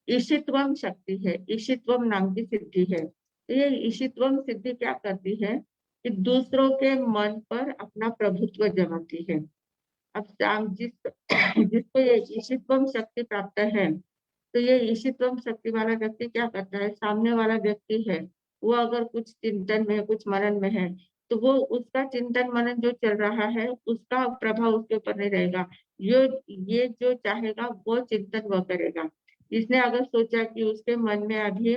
ईशित्वम शक्ति है, ईशित्वम नाम की सिद्धि है। तो ये ईशित्वम सिद्धि क्या करती है कि दूसरों के मन पर अपना प्रभुत्व जमाती है। अब जिसको ये ईशित्वम शक्ति प्राप्त है, तो ये ईशित्वम शक्ति वाला व्यक्ति क्या करता है, सामने वाला व्यक्ति है वो अगर कुछ चिंतन में, कुछ मनन में है, तो वो उसका चिंतन मनन जो चल रहा है उसका प्रभाव उसके ऊपर नहीं रहेगा। ये जो चाहेगा वो चिंतन वो करेगा। इसने अगर सोचा कि उसके मन में अभी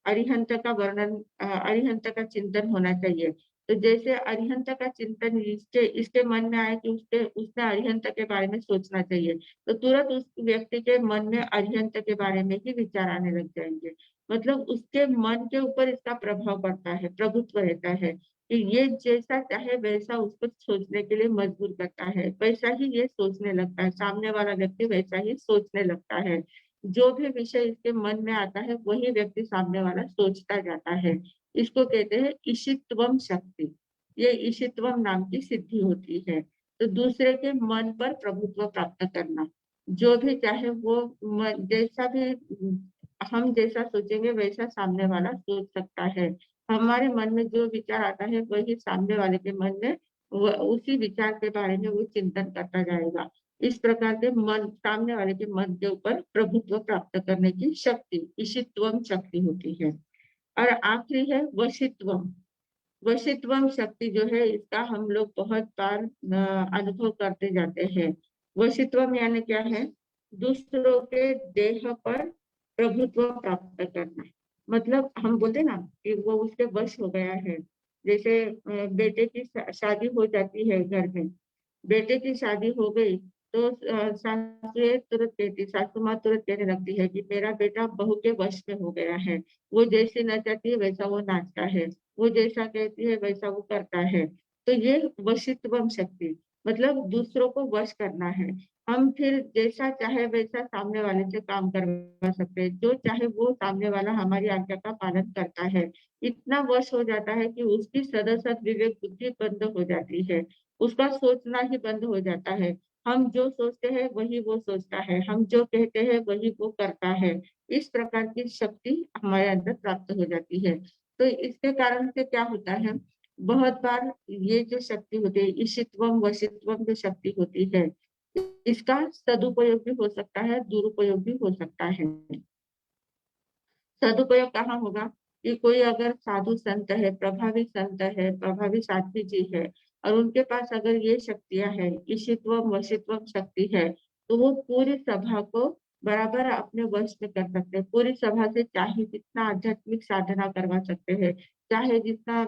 अरिहंत का वर्णन, अरिहंत का चिंतन होना चाहिए, तो जैसे अरिहंत का चिंतन इसके मन में आए कि उसने अरिहंत के बारे में सोचना चाहिए, तो तुरंत उस व्यक्ति के मन में अरिहंत के बारे में ही विचार आने लग जाएंगे। मतलब उसके मन के ऊपर इसका प्रभाव पड़ता है, प्रभुत्व रहता है कि ये जैसा चाहे वैसा उसको सोचने के लिए मजबूर करता है, वैसा ही ये सोचने लगता है, सामने वाला व्यक्ति वैसा ही सोचने लगता है। जो भी विषय इसके मन में आता है वही व्यक्ति सामने वाला सोचता जाता है। इसको कहते हैं ईशित्वम शक्ति। ये ईशित्वम नाम की सिद्धि होती है। तो दूसरे के मन पर प्रभुत्व प्राप्त करना, जो भी चाहे वो जैसा भी हम जैसा सोचेंगे वैसा सामने वाला सोच सकता है। हमारे मन में जो विचार आता है वही सामने वाले के मन में उसी विचार के बारे में वो चिंतन करता जाएगा। इस प्रकार के मन सामने वाले के मन के ऊपर प्रभुत्व प्राप्त करने की शक्ति ईशित्वम शक्ति होती है। और आखिरी है वशित्वम। वशित्वम शक्ति जो है इसका हम लोग बहुत बार अनुभव करते जाते हैं। वशित्वम यानी क्या है, दूसरों के देह पर प्रभुत्व प्राप्त करना। मतलब हम बोलते ना कि वो उसके वश हो गया है। जैसे बेटे की शादी हो जाती है घर में, बेटे की शादी हो गई तो सासू माँ तुरंत कहने लगती है कि मेरा बेटा बहू के वश में हो गया है, वो जैसे नचाती है वैसा वो नाचता है, वो जैसा कहती है वैसा वो करता है। तो ये वशित्वम शक्ति, मतलब दूसरों को वश करना है। हम फिर जैसा चाहे वैसा सामने वाले से काम करवा सकते हैं, जो चाहे वो सामने वाला हमारी आज्ञा का पालन करता है। इतना वश हो जाता है कि उसकी सदसद विवेक बुद्धि बंद हो जाती है, उसका सोचना ही बंद हो जाता है। हम जो सोचते हैं वही वो सोचता है, हम जो कहते हैं वही वो करता है। इस प्रकार की शक्ति हमारे अंदर प्राप्त हो जाती है। तो इसके कारण से क्या होता है, बहुत बार ये जो शक्ति होती है ईशित्वम वशित्वम जो शक्ति होती है, इसका सदुपयोग भी हो सकता है, दुरुपयोग भी हो सकता है। सदुपयोग कहाँ होगा कि कोई अगर साधु संत है, प्रभावी संत है, प्रभावी साध्वी जी है, और उनके पास अगर ये शक्तियां है, ईशित्वम वशित्वम शक्ति है, तो वो पूरी सभा को बराबर अपने वश में कर सकते हैं। पूरी सभा से चाहे जितना आध्यात्मिक साधना करवा सकते हैं, चाहे जितना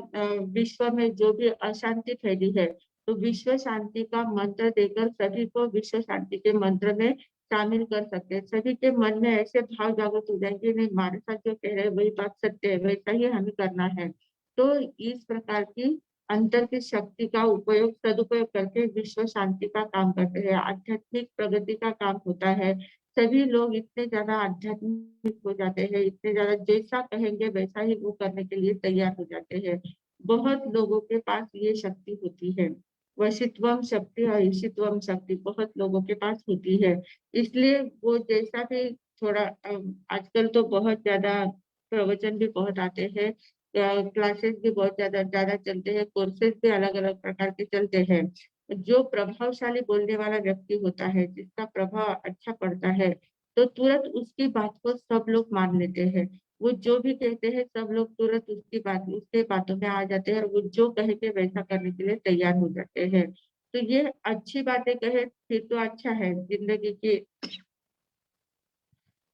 विश्व में जो भी अशांति फैली है, तो विश्व शांति का मंत्र देकर सभी को विश्व शांति के मंत्र में शामिल कर सकते हैं। सभी के मन में ऐसे भाव जागृत हो जाएंगे, नहीं हमारे साथ जो कह रहे हैं वही बात सत्य है, वैसा ही हमें करना है। तो इस प्रकार की अंतर की शक्ति का उपयोग सदुपयोग करके विश्व शांति का काम करते हैं, आध्यात्मिक प्रगति का काम होता है। सभी लोग इतने ज्यादा आध्यात्मिक हो जाते हैं, इतने ज्यादा जैसा कहेंगे वैसा ही वो करने के लिए तैयार हो जाते हैं। बहुत लोगों के पास ये शक्ति होती है। वशित्वम शक्ति और ईशित्वम शक्ति बहुत लोगों के पास होती है। इसलिए वो जैसा भी थोड़ा आजकल तो बहुत ज्यादा प्रवचन भी बहुत आते हैं, क्लासेस भी बहुत ज्यादा ज्यादा चलते हैं, कोर्सेज भी अलग अलग प्रकार के चलते हैं। जो प्रभावशाली बोलने वाला व्यक्ति होता है, जिसका प्रभाव अच्छा पड़ता है, तो तुरंत उसकी बात को सब लोग मान लेते हैं। वो जो भी कहते हैं सब लोग तुरंत उसके बातों में आ जाते हैं और वो जो कहे के वैसा करने के लिए तैयार हो जाते हैं। तो ये अच्छी बातें कहे फिर तो अच्छा है, जिंदगी की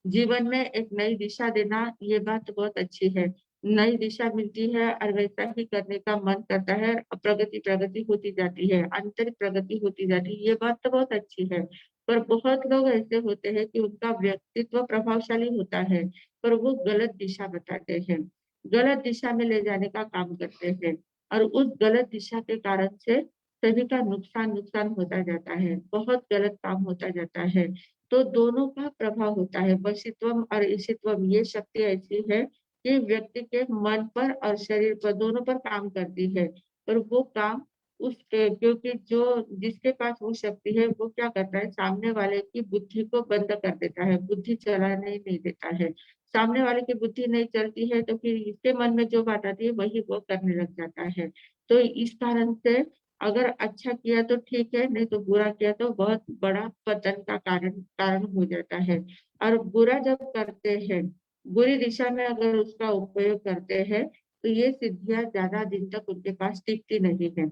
जीवन में एक नई दिशा देना, ये बात तो बहुत अच्छी है। नई दिशा मिलती है और वैसा ही करने का मन करता है, प्रगति प्रगति होती जाती है, आंतरिक प्रगति होती जाती है, ये बात तो बहुत अच्छी है। पर बहुत लोग ऐसे होते हैं कि उनका व्यक्तित्व प्रभावशाली होता है, पर वो गलत दिशा बताते हैं, गलत दिशा में ले जाने का काम करते हैं और उस गलत दिशा के कारण से सभी का नुकसान नुकसान होता जाता है, बहुत गलत काम होता जाता है। तो दोनों का प्रभाव होता है। वशित्वम और ईशित्वम ये शक्ति ऐसी है कि व्यक्ति के मन पर और शरीर पर दोनों पर काम करती है। और वो काम क्योंकि जो जिसके पास वो शक्ति है वो क्या करता है, सामने वाले की बुद्धि को बंद कर देता है, बुद्धि चलाने नहीं देता है। सामने वाले की बुद्धि नहीं चलती है तो फिर इसके मन में जो बात आती है वही वो करने लग जाता है। तो इस कारण से अगर अच्छा किया तो ठीक है, नहीं तो बुरा किया तो बहुत बड़ा पतन का कारण कारण हो जाता है। और बुरा जब करते हैं, बुरी दिशा में अगर उसका उपयोग करते हैं तो ये सिद्धियां ज्यादा दिन तक उनके पास टिकती नहीं है।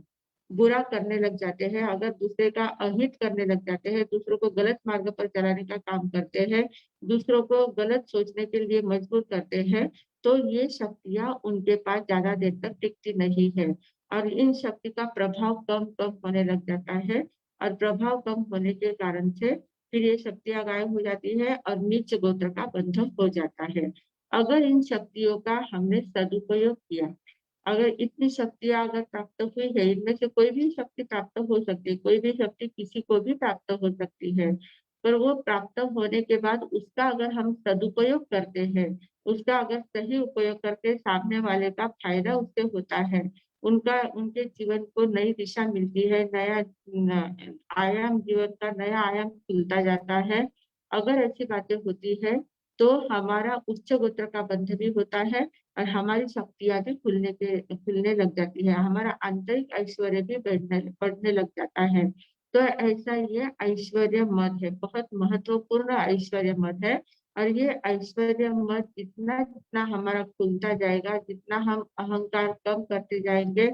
बुरा करने लग जाते हैं, अगर दूसरे का अहित करने लग जाते हैं, दूसरों को गलत मार्ग पर चलाने का काम करते हैं, दूसरों को गलत सोचने के लिए मजबूर करते हैं, तो ये शक्तियां उनके पास ज्यादा देर तक टिकती नहीं है और इन शक्ति का प्रभाव कम कम होने लग जाता है। और प्रभाव कम होने के कारण से फिर ये शक्तियां गायब हो जाती है और नीच गोत्र का बंधन हो जाता है। अगर इन शक्तियों का हमने सदुपयोग किया, अगर इतनी शक्तियां अगर प्राप्त हुई है, इनमें से कोई भी शक्ति प्राप्त हो सकती है, कोई भी शक्ति किसी को भी प्राप्त हो सकती है, पर वो प्राप्त होने के बाद उसका अगर हम सदुपयोग करते हैं, उसका अगर सही उपयोग करके सामने वाले का फायदा उससे होता है, उनका उनके जीवन को नई दिशा मिलती है, नया आयाम, जीवन का नया आयाम खुलता जाता है। अगर ऐसी बातें होती है तो हमारा उच्च गोत्र का बंध भी होता है और हमारी शक्तियां भी खुलने लग जाती है, हमारा आंतरिक ऐश्वर्य भी बढ़ने लग जाता है। तो ऐसा ये ऐश्वर्य मद है, बहुत महत्वपूर्ण ऐश्वर्य मद है। और ये ऐश्वर्य मद जितना जितना हमारा खुलता जाएगा, जितना हम अहंकार कम करते जाएंगे,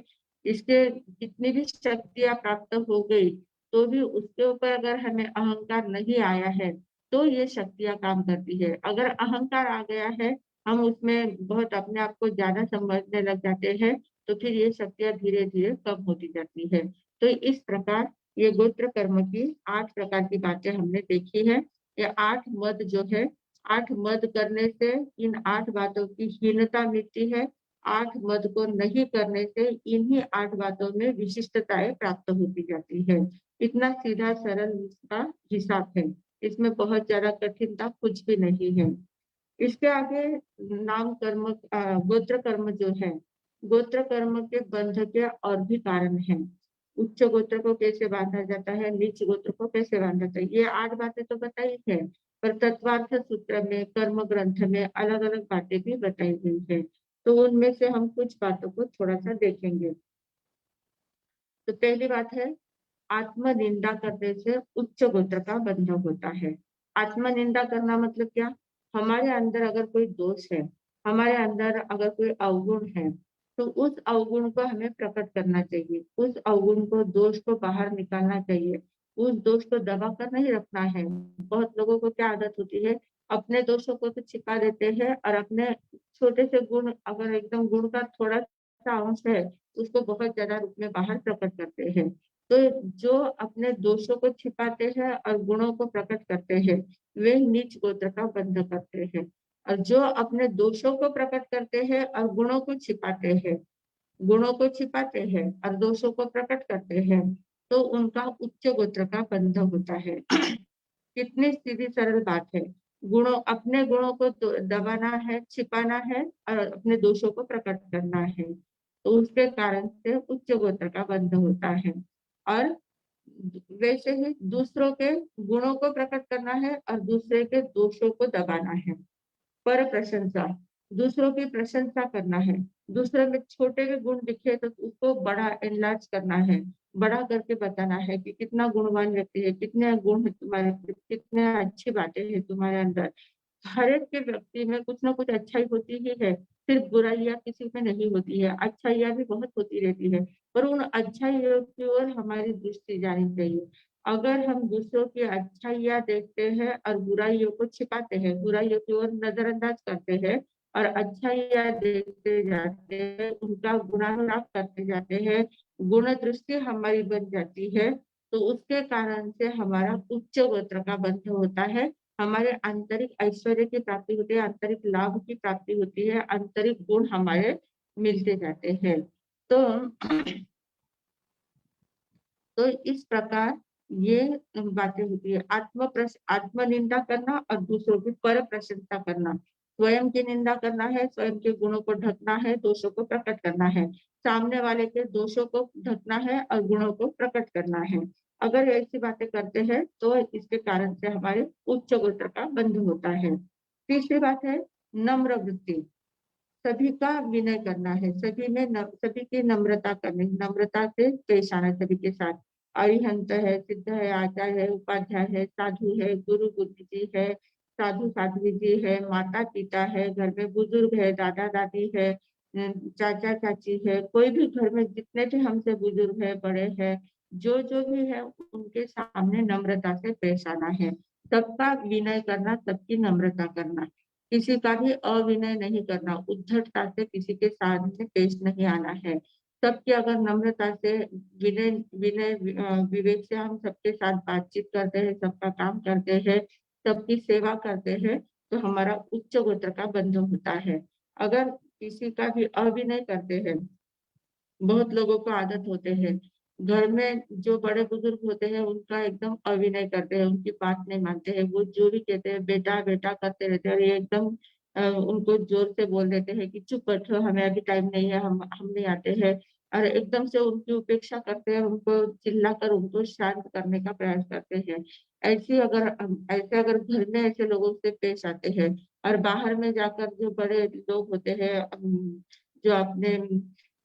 इसके जितनी भी शक्तियां प्राप्त हो गई तो भी उसके ऊपर अगर हमें अहंकार नहीं आया है तो ये शक्तियां काम करती है। अगर अहंकार आ गया है, हम उसमें बहुत अपने आप को ज्यादा समझने लग जाते हैं, तो फिर ये शक्तियां धीरे धीरे कम होती जाती है। तो इस प्रकार ये गोत्र कर्म की 8 प्रकार की बातें हमने देखी है। ये 8 मद जो है, 8 मद करने से इन 8 बातों की हीनता मिटती है, 8 मद को नहीं करने से इन्हीं 8 बातों में विशिष्टताएं प्राप्त होती जाती है। इतना सीधा सरल इसका हिसाब है, इसमें बहुत ज्यादा कठिनता कुछ भी नहीं है। इसके आगे नाम कर्म गोत्र कर्म जो है, गोत्र कर्म के बंध के और भी कारण हैं। उच्च गोत्र को कैसे बांधा जाता है, नीच गोत्र को कैसे बांधा जाता है, ये 8 बातें तो बताई है, पर तत्वार्थ सूत्र में, कर्म ग्रंथ में अलग अलग बातें भी बताई गई है। तो उनमें से हम कुछ बातों को थोड़ा सा देखेंगे। तो पहली बात है, आत्मनिंदा करने से उच्च गोत्र का बंध होता है। आत्मनिंदा करना मतलब क्या, हमारे अंदर अगर कोई दोष है, हमारे अंदर अगर कोई अवगुण है, तो उस अवगुण को हमें प्रकट करना चाहिए, उस अवगुण को, दोष को बाहर निकालना चाहिए, उस दोष को दबा कर नहीं रखना है। बहुत लोगों को क्या आदत होती है, अपने दोषों को तो छिपा देते हैं और अपने छोटे से गुण, अगर एकदम गुण का थोड़ा सा अंश है, उसको बहुत ज्यादा रूप में बाहर प्रकट करते हैं। तो जो अपने दोषों को छिपाते हैं और गुणों को प्रकट करते हैं, वे नीच गोत्र का बंध करते हैं। और जो अपने दोषों को प्रकट करते हैं और गुणों को छिपाते हैं, गुणों को छिपाते हैं और दोषों को प्रकट करते हैं, तो उनका उच्च गोत्र का बंध होता है। कितनी सीधी सरल बात है। अपने गुणों को दबाना है, छिपाना है और अपने दोषों को प्रकट करना है, तो उसके कारण से उच्च गोत्र का बंध होता है। और वैसे ही दूसरों के गुणों को प्रकट करना है और दूसरे के दोषों को दबाना है। पर प्रशंसा, दूसरों की प्रशंसा करना है, दूसरे में छोटे के गुण दिखे तो उसको बड़ा एनलार्ज करना है, बड़ा करके बताना है कि कितना गुणवान व्यक्ति है, कितने गुण है तुम्हारे, कितने अच्छी बातें हैं तुम्हारे अंदर। हर एक के व्यक्ति में कुछ ना कुछ अच्छाई होती ही है, सिर्फ बुराइयाँ किसी में नहीं होती है, अच्छाइयाँ भी बहुत होती रहती है, पर उन अच्छाइयों की ओर हमारी दृष्टि जानी चाहिए। अगर हम दूसरों की अच्छाइयाँ देखते हैं और बुराइयों को छिपाते हैं, बुराइयों की ओर नजरअंदाज करते हैं और अच्छाइयाँ देखते जाते हैं, उनका गुणानुराग करते जाते हैं, गुण दृष्टि हमारी बन जाती है, तो उसके कारण से हमारा उच्च गोत्र का बंध होता है, हमारे आंतरिक ऐश्वर्य की प्राप्ति होती है, आंतरिक लाभ की प्राप्ति होती है, आंतरिक गुण हमारे मिलते जाते हैं। तो तो इस प्रकार ये बातें होती है। आत्मनिंदा करना और दूसरों की पर प्रशंसा करना। स्वयं की निंदा करना है, स्वयं के गुणों को ढकना है, दोषों को प्रकट करना है। सामने वाले के दोषों को ढकना है और गुणों को प्रकट करना है। अगर ऐसी बातें करते हैं तो इसके कारण से हमारे उच्च गोत्र का बंध होता है। तीसरी बात है नम्र वृत्ति। सभी का विनय करना है, सभी की नम्रता करनी, नम्रता से पेश आना सभी के साथ। अरिहंत है, सिद्ध है, आचार्य है, उपाध्याय है, साधु है, गुरु बुद्धि जी है, साधु साध्वी जी है, माता पिता है, घर में बुजुर्ग है, दादा दादी है, चाचा चाची है, कोई भी घर में जितने भी हमसे बुजुर्ग है, बड़े हैं, जो जो भी है उनके सामने नम्रता से पेश आना है। सबका विनय करना, सबकी नम्रता करना, किसी का भी अविनय नहीं करना, उद्धटता से किसी के सामने पेश नहीं आना है। सबकी अगर नम्रता से विनय विनय विवेक से हम सबके साथ बातचीत करते हैं, सबका काम करते हैं, सबकी सेवा करते हैं, तो हमारा उच्च गोत्र का बंधन होता है। अगर किसी का भी अविनय करते हैं, बहुत लोगों को आदत होते हैं, घर में जो बड़े बुजुर्ग होते हैं उनका एकदम अविनय करते हैं, उनकी बात नहीं मानते हैं, वो जो भी कहते हैं बेटा बेटा करते रहते हैं और ये एकदम उनको जोर से बोल देते हैं कि चुप बैठो, हमें अभी टाइम नहीं है, हम नहीं आते हैं, और एकदम से उनकी उपेक्षा करते हैं, उनको चिल्लाकर उनको शांत करने का प्रयास करते हैं। ऐसे अगर घर में ऐसे लोगों से पेश आते हैं और बाहर में जाकर जो बड़े लोग होते हैं, जो अपने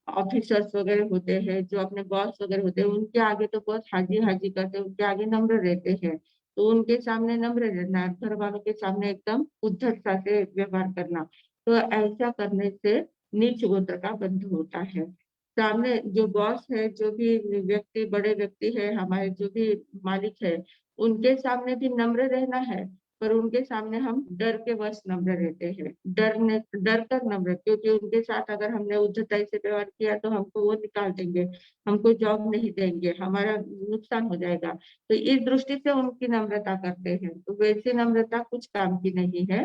ऑफिसर्स वगैरह होते हैं, जो अपने बॉस वगैरह होते हैं, उनके आगे तो बहुत हाजी हाजी करते हैं, उनके आगे नम्र रहते हैं, तो उनके सामने नम्र रहना, घर वालों के सामने एकदम उद्धटता से व्यवहार करना, तो ऐसा करने से नीच गोत्र का बंध होता है। सामने जो बॉस है, जो भी व्यक्ति बड़े व्यक्ति है, हमारे जो भी मालिक है, उनके सामने भी नम्र रहना है, पर उनके सामने हम डर के वश नम्र रहते हैं, डर कर नम्र, क्योंकि उनके साथ अगर हमने उद्धताई से व्यवहार किया तो हमको वो निकाल देंगे, हमको जॉब नहीं देंगे, हमारा नुकसान हो जाएगा, तो इस दृष्टि से उनकी नम्रता करते हैं, तो वैसी नम्रता कुछ काम की नहीं है।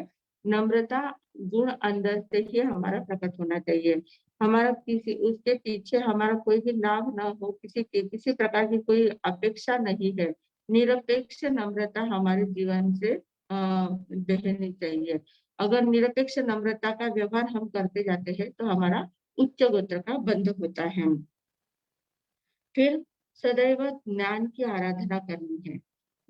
नम्रता गुण अंदर से ही हमारा प्रकट होना चाहिए, हमारा किसी उसके पीछे हमारा कोई भी लाभ ना हो, किसी प्रकार की कोई अपेक्षा नहीं है, निरपेक्ष नम्रता हमारे जीवन से बहनी चाहिए। अगर निरपेक्ष नम्रता का व्यवहार हम करते जाते हैं तो हमारा उच्च गोत्र का बंध होता है। फिर सदैव ज्ञान की आराधना करनी है।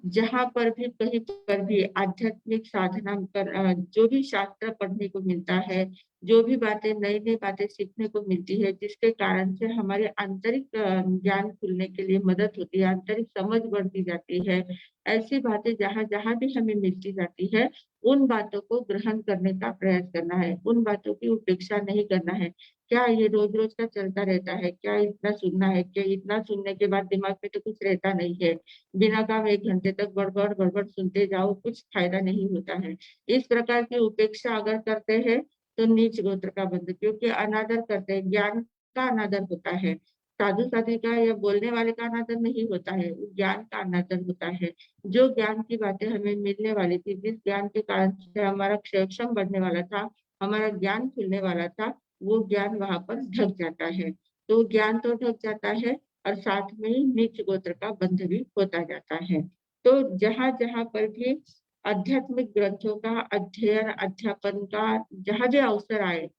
जहाँ पर भी कहीं पर भी आध्यात्मिक साधना कर जो भी शास्त्र पढ़ने को मिलता है, जो भी बातें नई नई बातें सीखने को मिलती है, जिसके कारण से हमारे आंतरिक ज्ञान खुलने के लिए मदद होती है, आंतरिक समझ बढ़ती जाती है, ऐसी बातें जहाँ जहाँ भी हमें मिलती जाती है, उन बातों को ग्रहण करने का प्रयास करना है, उन बातों की उपेक्षा नहीं करना है। क्या ये रोज रोज का चलता रहता है? क्या इतना सुनना है? क्या इतना सुनने के बाद दिमाग में तो कुछ रहता नहीं है? बिना काम 1 घंटे तक बड़बड़ बड़बड़ सुनते जाओ, कुछ फायदा नहीं होता है। इस प्रकार की उपेक्षा अगर करते हैं तो नीच गोत्र का बंध, क्योंकि अनादर करते हैं, ज्ञान का अनादर होता है, साधु साध्वी का या बोलने वाले का अनादर नहीं होता है, ज्ञान का अनादर होता है। जो ज्ञान की बातें हमें मिलने वाली थी, जिस ज्ञान के कारण से हमारा क्षयक्षम बढ़ने वाला था, हमारा ज्ञान खुलने वाला था, वो ज्ञान वहां पर ढक जाता है, तो ज्ञान तो ढक जाता है और साथ में ही नीच गोत्र का बंध भी होता जाता है। तो जहां जहां पर भी आध्यात्मिक ग्रंथों का अध्ययन अध्यापन का जहां भी अवसर आए,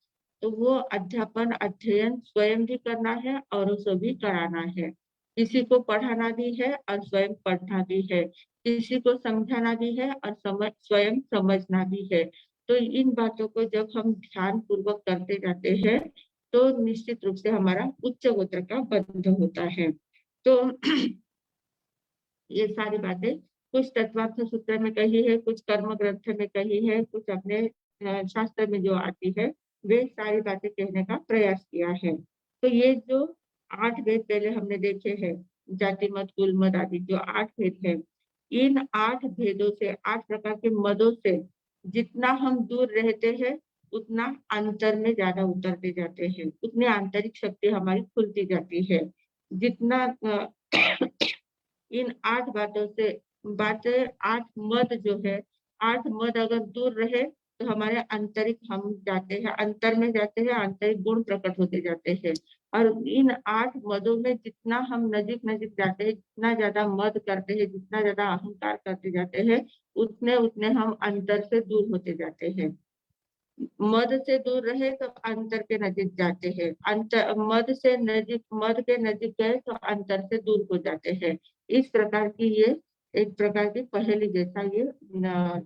तो वो अध्यापन अध्ययन स्वयं भी करना है और उसको भी कराना है। किसी को पढ़ाना भी है और स्वयं पढ़ना भी है, किसी को समझाना भी है और स्वयं समझना भी है। तो इन बातों को जब हम ध्यान पूर्वक करते जाते हैं तो निश्चित रूप से हमारा उच्च गोत्र का बंध होता है। तो ये सारी बातें कुछ तत्वार्थ सूत्र में कही है, कुछ कर्म ग्रंथ में कही है, कुछ अपने शास्त्र में जो आती है वे सारी बातें कहने का प्रयास किया है। तो ये जो 8 भेद पहले हमने देखे हैं, जाति मत, कुल मत आदि जो 8 भेद है, इन 8 भेदों से, 8 प्रकार के मदों से जितना हम दूर रहते हैं उतना अंतर में ज्यादा उतरते जाते हैं, उतनी आंतरिक शक्ति हमारी खुलती जाती है। जितना इन 8 बातों से बातें 8 मद जो है, 8 मद अगर दूर रहे तो हमारे आंतरिक हम जाते हैं, अंतर में जाते हैं, आंतरिक गुण प्रकट होते जाते हैं। और इन 8 मदों में जितना हम नजीक नजीक जाते हैं, जितना ज्यादा मद करते हैं, जितना ज्यादा अहंकार करते जाते हैं, उतने उतने हम अंतर से दूर होते जाते हैं। मद से दूर रहे तो अंतर के नजीक जाते हैं, अंतर मद से नजीक, मद के नजीक गए तो अंतर से दूर हो जाते हैं। इस प्रकार की ये एक प्रकार की पहेली जैसा ये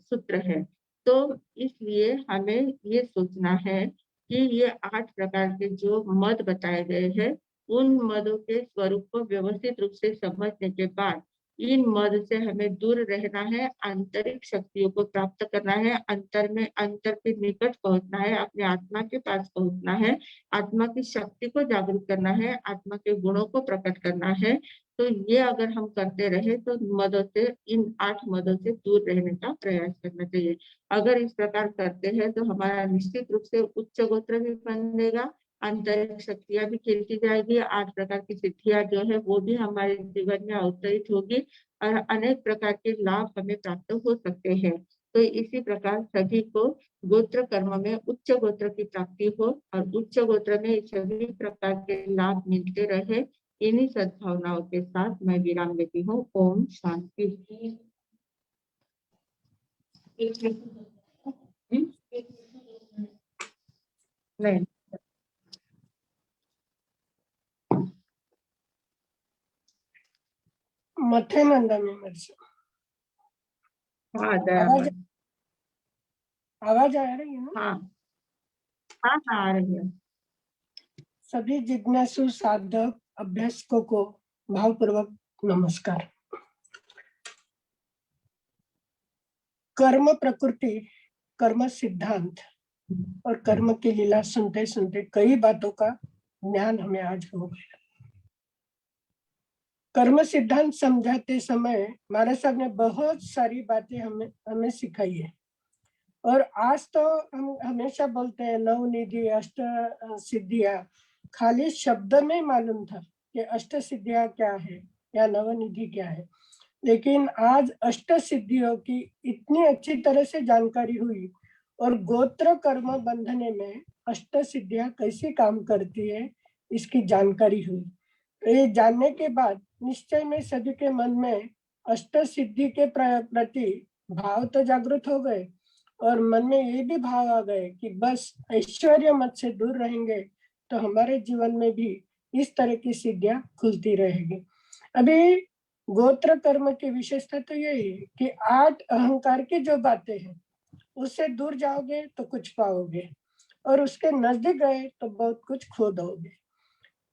सूत्र है। तो इसलिए हमें ये सोचना है कि ये 8 प्रकार के जो मद बताए गए हैं, उन मदों के स्वरूप को व्यवस्थित रूप से समझने के बाद इन मद से हमें दूर रहना है, आंतरिक शक्तियों को प्राप्त करना है, अंतर में, अंतर के निकट पहुंचना है, अपने आत्मा के पास पहुंचना है, आत्मा की शक्ति को जागरूक करना है, आत्मा के गुणों को प्रकट करना है। तो ये अगर हम करते रहे तो मदों से, इन 8 मदों से दूर रहने का प्रयास करना चाहिए। अगर इस प्रकार करते हैं तो हमारा निश्चित रूप से उच्च गोत्र भी बनेगा, आंतरिक शक्तियां भी खिलती जाएगी, 8 प्रकार की सिद्धियां जो है वो भी हमारे जीवन में अवतरित होगी और अनेक प्रकार के लाभ हमें प्राप्त हो सकते हैं। तो इसी प्रकार सभी को गोत्र कर्म में उच्च गोत्र की प्राप्ति हो और उच्च गोत्र में सभी प्रकार के लाभ मिलते रहे। इन्हीं सद्भावनाओं के साथ मैं विराम लेती हूँ। ओम शांति। नहीं, मथे मंदा में मेरे से हाँ आवाज दयामय, आवाज आ रही है ना? हाँ हाँ हाँ आ रही है। सभी जिज्ञासु साधक अभ्यासकों को भावपूर्वक नमस्कार। कर्म प्रकृति, कर्म सिद्धांत और कर्म की लीला सुनते सुनते कई बातों का ज्ञान हमें आज हो गया। कर्म सिद्धांत समझाते समय महाराज साहब ने बहुत सारी बातें हमें सिखाई है। और आज तो हम हमेशा बोलते हैं नवनिधि, अष्ट सिद्धियां, खाली शब्द में मालूम था कि अष्ट सिद्धियां क्या है या नवनिधि क्या है, लेकिन आज अष्ट सिद्धियों की इतनी अच्छी तरह से जानकारी हुई और गोत्र कर्म बंधने में अष्ट सिद्धियां कैसे काम करती है इसकी जानकारी हुई। ये जानने के बाद निश्चय में सभी के मन में अष्ट सिद्धि के प्रति भाव तो जागृत हो गए और मन में ये भी भाव आ गए कि बस ऐश्वर्य मत से दूर रहेंगे तो हमारे जीवन में भी इस तरह की सिद्धियां खुलती रहेगी। अभी गोत्र कर्म की विशेषता तो यही है कि 8 अहंकार की जो बातें हैं उससे दूर जाओगे तो कुछ पाओगे और उसके नजदीक गए तो बहुत कुछ खो दोगे।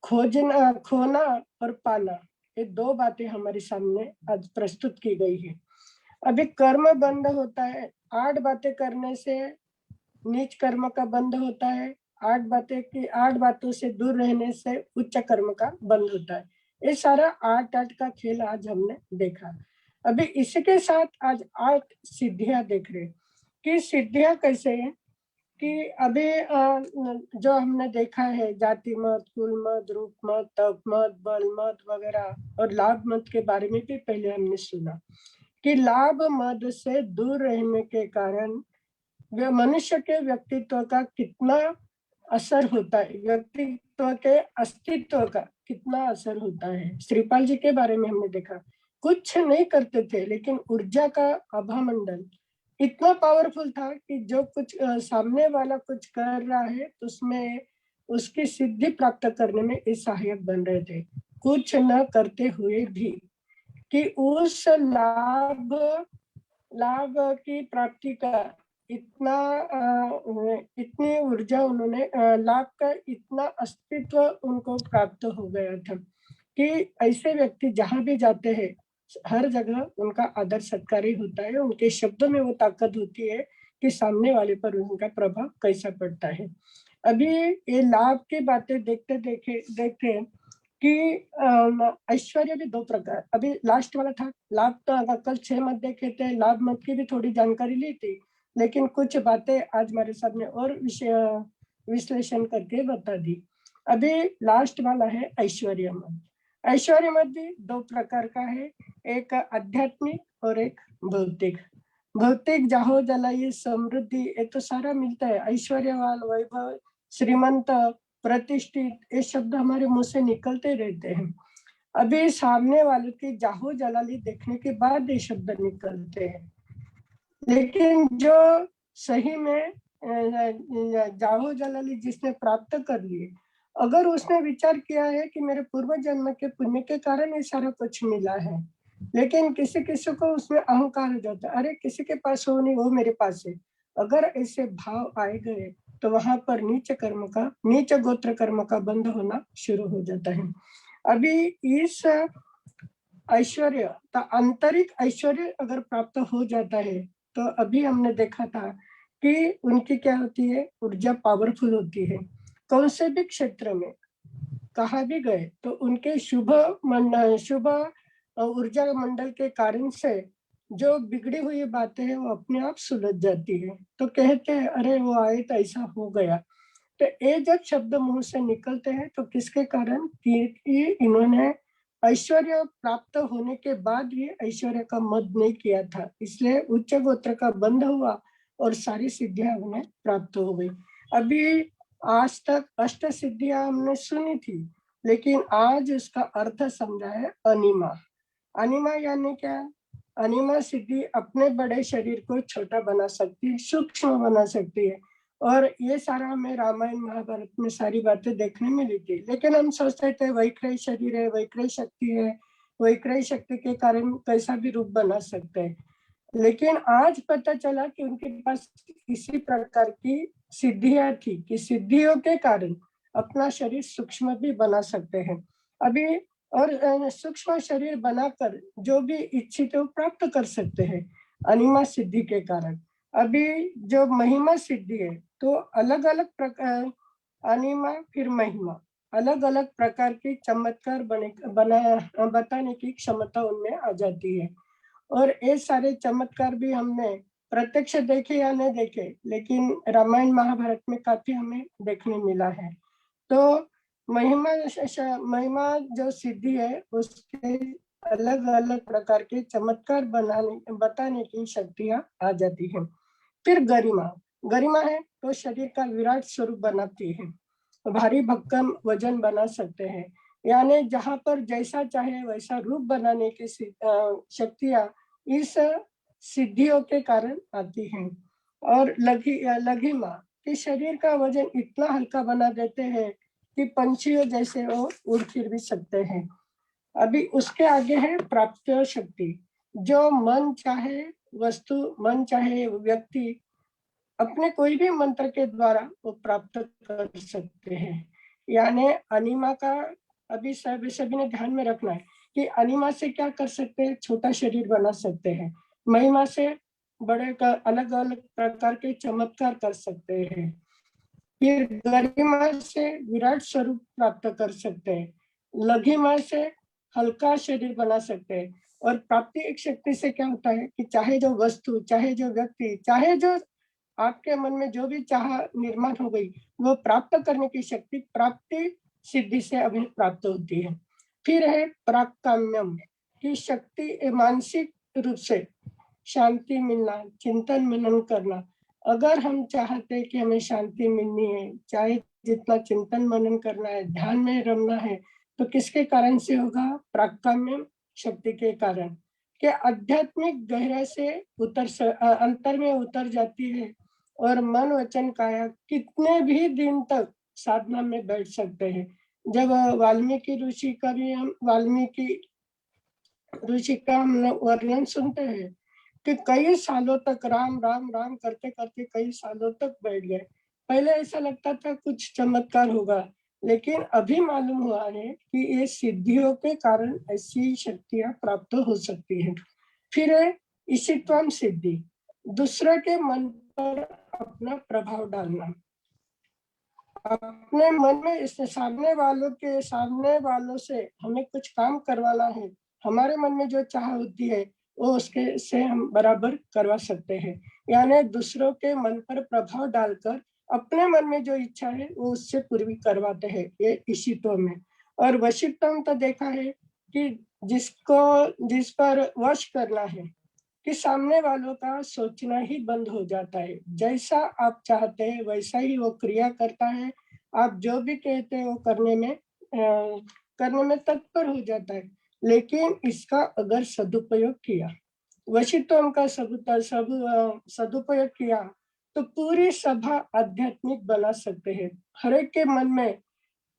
खोजना, खोना और पाना, ये 2 बातें हमारे सामने आज प्रस्तुत की गई है। अभी कर्म बंद होता है, 8 बातें करने से नीच कर्म का बंद होता है, 8 बातों से दूर रहने से उच्च कर्म का बंद होता है। ये सारा 8 का खेल आज हमने देखा। अभी इसके साथ आज 8 सिद्धियां देख रहे कि सिद्धियां कैसे है कि अभी जो हमने देखा है जाति मत, कुल मत, रूप मत, तप मत, बल मत वगैरह और लाभ मत के बारे में भी पहले हमने सुना कि लाभ मत से दूर रहने के कारण मनुष्य के व्यक्तित्व का कितना असर होता है, व्यक्तित्व के अस्तित्व का कितना असर होता है। श्रीपाल जी के बारे में हमने देखा, कुछ नहीं करते थे लेकिन ऊर्जा का आभामंडल इतना पावरफुल था कि जो कुछ सामने वाला कुछ कर रहा है तो उसमें उसकी सिद्धि प्राप्त करने में ये सहायक बन रहे थे, कुछ न करते हुए भी, कि उस लाभ की प्राप्ति का इतनी ऊर्जा उन्होंने, लाभ का इतना अस्तित्व उनको प्राप्त हो गया था कि ऐसे व्यक्ति जहां भी जाते हैं हर जगह उनका आदर सत्कार ही होता है, उनके शब्दों में वो ताकत होती है कि सामने वाले पर उनका प्रभाव कैसा पड़ता है। अभी ये लाभ की बातें देखते हैं कि ऐश्वर्य भी दो प्रकार, अभी लास्ट वाला था लाभ, तो अगर कल 6 मत देखे थे, लाभ मत की भी थोड़ी जानकारी ली थी, लेकिन कुछ बातें आज हमारे सामने और विश्लेषण करके बता दी। अभी लास्ट वाला है ऐश्वर्य मत। ऐश्वर्य मत भी दो प्रकार का है, एक आध्यात्मिक और एक भौतिक। भौतिक जाहो जलाई समृद्धि ये तो सारा मिलता है, ऐश्वर्यवान, वैभव, श्रीमंत, प्रतिष्ठित, ये शब्द हमारे मुंह से निकलते रहते हैं। अभी सामने वाले की जाहो जलाली देखने के बाद ये शब्द निकलते हैं, लेकिन जो सही में जाहो जलाली जिसने प्राप्त कर लिए, अगर उसने विचार किया है कि मेरे पूर्व जन्म के पुण्य के कारण ये सारा कुछ मिला है, लेकिन किसी किसी को उसमें अहंकार हो जाता है, अरे किसी के पास हो नहीं वो मेरे पास है, अगर ऐसे भाव आए गए तो वहां पर नीच गोत्र कर्म का बंध होना शुरू हो जाता है। अभी इस ऐश्वर्य का आंतरिक ऐश्वर्य अगर प्राप्त हो जाता है तो अभी हमने देखा था कि उनकी क्या होती है, ऊर्जा पावरफुल होती है। कौन से भी क्षेत्र में कहा भी गए तो उनके शुभ ऊर्जा मंडल के कारण से जो बिगड़ी हुई बातें हैं वो अपने आप सुलझ जाती है। तो कहते हैं अरे वो आए तो ऐसा हो गया। तो ये जब शब्द मुंह से निकलते हैं तो किसके कारण कि इन्होंने ऐश्वर्य प्राप्त होने के बाद भी ऐश्वर्य का मद नहीं किया था, इसलिए उच्च गोत्र का बंध हुआ और सारी सिद्धियां उन्हें प्राप्त हो गई। अभी आज तक अष्ट सिद्धियां हमने सुनी थी, लेकिन आज इसका अर्थ समझा है अनिमा। अनिमा यानी क्या? अनिमा सिद्धि अपने बड़े शरीर को छोटा बना सकती है, सूक्ष्म बना सकती है, और ये सारा हमें रामायण महाभारत में सारी बातें देखने मिली थी। लेकिन हम सोचते थे वैक्रय शरीर है, वैक्रय शक्ति है, वैक्रय शक्ति के कारण कैसा भी रूप बना सकते हैं, लेकिन आज पता चला कि उनके पास इसी प्रकार की सिद्धियां थी कि सिद्धियों के कारण अपना शरीर सूक्ष्म भी बना सकते हैं। अभी और सूक्ष्म शरीर बनाकर जो भी इच्छित हो प्राप्त कर सकते हैं अनिमा सिद्धि के कारण। अभी जो महिमा सिद्धि है तो अलग अलग प्रकार, अनिमा फिर महिमा, अलग अलग प्रकार की चमत्कार बताने की क्षमता उनमें आ जाती है। और ये सारे चमत्कार भी हमने प्रत्यक्ष देखे या नहीं देखे, लेकिन रामायण महाभारत में काफी हमें देखने मिला है। तो महिमा जो सिद्धि है उसके अलग अलग प्रकार के चमत्कार बताने की शक्तियां आ जाती है। फिर गरिमा, गरिमा है तो शरीर का विराट स्वरूप बनाती है, भारी भक्कम वजन बना सकते हैं, यानी जहां पर जैसा चाहे वैसा रूप बनाने की शक्तियां इस सिद्धियों के कारण आती हैं। और लघिमा कि शरीर का वजन इतना हल्का बना देते हैं कि पंछियों जैसे वो उड़ फिर भी सकते हैं। अभी उसके आगे है प्राप्त शक्ति, जो मन चाहे वस्तु, मन चाहे व्यक्ति अपने कोई भी मंत्र के द्वारा वो प्राप्त कर सकते हैं। यानी अनिमा का अभी सभी ने ध्यान में रखना है कि अनिमा से क्या कर सकते हैं, छोटा शरीर बना सकते हैं, महिमा से बड़े का अलग अलग प्रकार के चमत्कार कर सकते हैं, फिर गरिमा से विराट स्वरूप प्राप्त कर सकते हैं, लघिमा से हल्का शरीर बना सकते हैं। और प्राप्ति एक शक्ति से क्या होता है कि चाहे जो वस्तु, चाहे जो व्यक्ति, चाहे जो आपके मन में जो भी चाह निर्माण हो गई वो प्राप्त करने की शक्ति प्राप्ति सिद्धि से अभी प्राप्त होती है। फिर है प्राकाम्यम की शक्ति, मानसिक रूप से शांति मिलना, चिंतन मनन करना। अगर हम चाहते हैं कि हमें शांति मिलनी है, चाहे जितना चिंतन मनन करना है, ध्यान में रमना है, तो किसके कारण से होगा? प्राकाम्यम शक्ति के कारण, कि आध्यात्मिक गहराई से अंतर में उतर जाती है और मन वचन काया कितने भी दिन तक साधना में बैठ सकते हैं। जब वाल्मीकि ऋषि का भी हम वाल्मीकि ऋषि का हम वर्णन सुनते हैं कि कई सालों तक राम राम राम करते करते कई सालों तक बैठ गए। पहले ऐसा लगता था कुछ चमत्कार होगा, लेकिन अभी मालूम हुआ है कि ये सिद्धियों के कारण ऐसी शक्तियां प्राप्त हो सकती है। फिर है ईशित्वम सिद्धि, दूसरे के मन पर अपना प्रभाव डालना। अपने मन में इससे सामने वालों से हमें कुछ काम करवाना है, हमारे मन में जो चाह होती है वो उसके से हम बराबर करवा सकते हैं। यानी दूसरों के मन पर प्रभाव डालकर अपने मन में जो इच्छा है वो उससे पूरी करवाते हैं, ये ईशित्व में। और वशीत्व तो देखा है कि जिस पर वश करना है कि सामने वालों का सोचना ही बंद हो जाता है, जैसा आप चाहते हैं वैसा ही वो क्रिया करता है। आप जो भी कहते हैं वो करने में तत्पर हो जाता है। लेकिन इसका अगर सदुपयोग किया, वशीत्व का सदुपयोग किया, तो पूरी सभा आध्यात्मिक बना सकते हैं, हर एक के मन में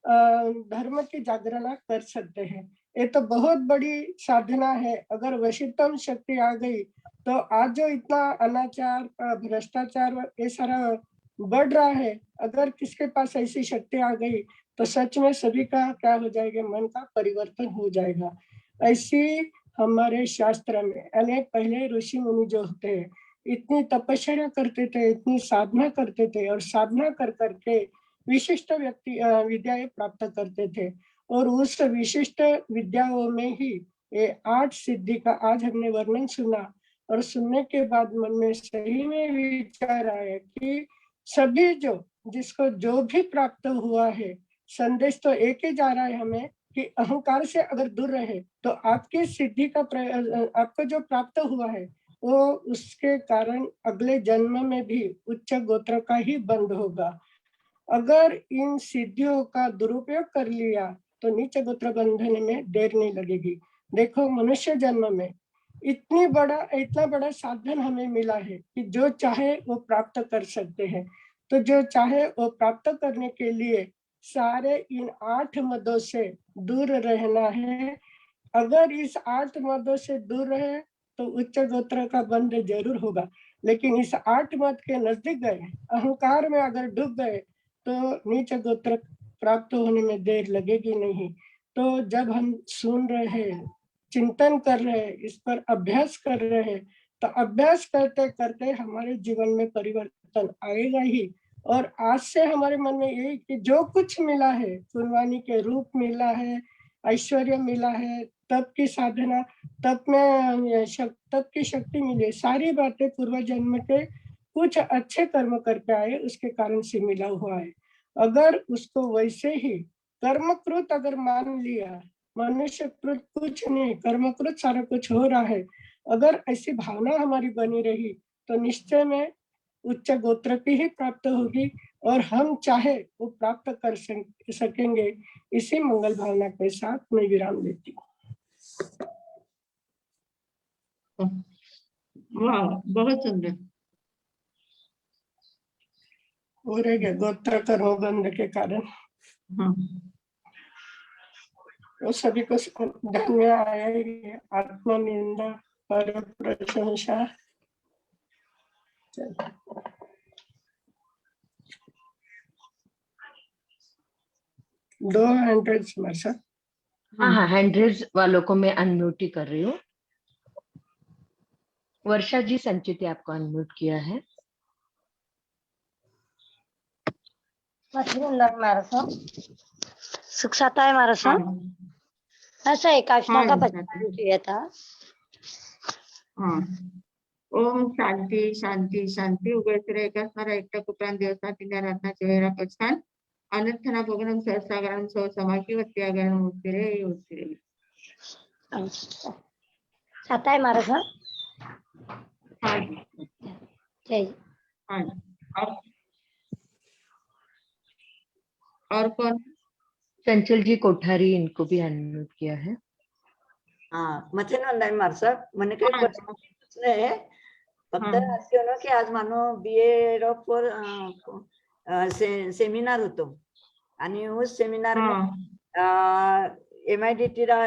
धर्म की जागरण कर सकते हैं। ये तो बहुत बड़ी साधना है। अगर वशीत्व शक्ति आ गई तो आज जो इतना अनाचार भ्रष्टाचार ये सारा बढ़ रहा है, अगर किसके पास ऐसी शक्ति आ गई तो सच में सभी का क्या हो जाएगा, मन का परिवर्तन हो जाएगा। ऐसी हमारे शास्त्र में अनेक पहले ऋषि मुनि जो होते हैं इतनी तपस्या करते थे, इतनी साधना करते थे और साधना कर करके विशिष्ट विद्याएं प्राप्त करते थे। और उस विशिष्ट विद्याओं में ही ये 8 सिद्धि का आज हमने वर्णन सुना और सुनने के बाद मन में सही में विचार आया कि सभी जिसको जो भी प्राप्त हुआ है, संदेश तो एक ही जा रहा है हमें कि अहंकार से अगर दूर रहे तो आपकी सिद्धि का आपको जो प्राप्त हुआ है वो उसके कारण अगले जन्म में भी उच्च गोत्र का ही बंध होगा। अगर इन सिद्धियों का दुरुपयोग कर लिया तो नीचे गोत्र बंधन में देर नहीं लगेगी। देखो मनुष्य जन्म में इतना बड़ा साधन हमें मिला है कि जो चाहे वो प्राप्त कर सकते हैं। तो जो चाहे वो प्राप्त करने के लिए सारे इन 8 मदों से दूर रहना है। अगर इस 8 मदों से दूर रहे तो उच्च गोत्र का बंध जरूर होगा। लेकिन इस 8 मद के नजदीक गए, अहंकार में अगर डूब गए तो नीच गोत्र प्राप्त होने में देर लगेगी नहीं। तो जब हम सुन रहे हैं, चिंतन कर रहे हैं, इस पर अभ्यास कर रहे हैं, तो अभ्यास करते करते हमारे जीवन में परिवर्तन आएगा ही। और आज से हमारे मन में यही कि जो कुछ मिला है, कुर्बानी के रूप मिला है, ऐश्वर्य मिला है, तप की साधना, तप की शक्ति मिली, सारी बातें पूर्व जन्म के कुछ अच्छे कर्म करके आए उसके कारण से मिला हुआ है। अगर उसको वैसे ही कर्मकृत अगर मान लिया, मनुष्यकृत कुछ नहीं, कर्मकृत सारा कुछ हो रहा है, अगर ऐसी भावना हमारी बनी रही तो निश्चय में उच्च गोत्र की ही प्राप्त होगी और हम चाहे वो प्राप्त कर सकेंगे। इसी मंगल भावना के साथ मैं विराम देती हूँ। वाह, बहुत सुंदर। हो रह गया गोत्र कर्म बंध के कारण। हाँ, वो सभी को धन्य आए, आत्मनिंदा पर प्रशंसा। 200 समर्थ। हाँ हाँ, 100 वालों को मैं अनम्यूट ही कर रही हूँ। वर्षा जी, संचित आपको अनम्यूट किया है। सुखसाता है हमारा हाँ, सब ऐसा एकाशना का हाँ, पहचान किया था। हाँ। ओम शांती शांती शांती. उभयश्री एकास्मारा एकटा कुप्राण देवसाती रत्नाचे वैरापस्थान अनंतना भोगनम सहस्रागरणम सौ समाकीवत्ती आगरणम उत्तिरे उत्तिरे. आता है हमारा सब। हाँ, जय। हाँ. और कौन? चंचल जी कोठारी, इनको भी अनम्यूट किया है। हाँ, मथे नोंदणी मार्सक મને કઈ हाँ, प्रश्न है फक्त हाँ. असं होतं की आज मानो BA for सेमिनार होतो आणि उस सेमिनार में हाँ, MIDT रा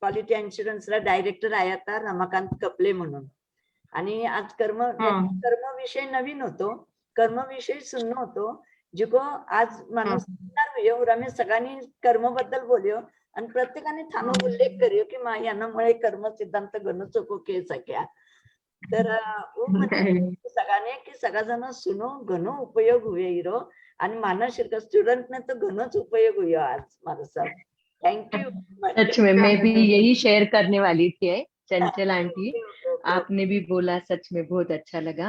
क्वालिटी इन्शुरन्स रा डायरेक्टर आया था रमाकांत कपले म्हणून. आणि आज कर्म हाँ. विषय नवीन होतो, कर्म विषय सुन्न होतो. जिको आज माणूस शिकणार हुयो आम्ही सगळ्यांनी कर्मबद्दल बोलयो आणि प्रत्येकाने थानो उल्लेख करियो की मा यानामुळे कर्म सिद्धांत गणू चोको के सक्या तर वो म्हणजे सगळ्याने की सगळ्याजण सुनो घणो उपयोग हुए इरो आणि मानस शिरका स्टुडंट ने तो घणोच उपयोग हुयो आज मारो साहब थैंक यू सच में मैं भी यही शेयर करने वाली थी चंचल आंटी आपने आपने भी बोला सच में बहुत अच्छा लगा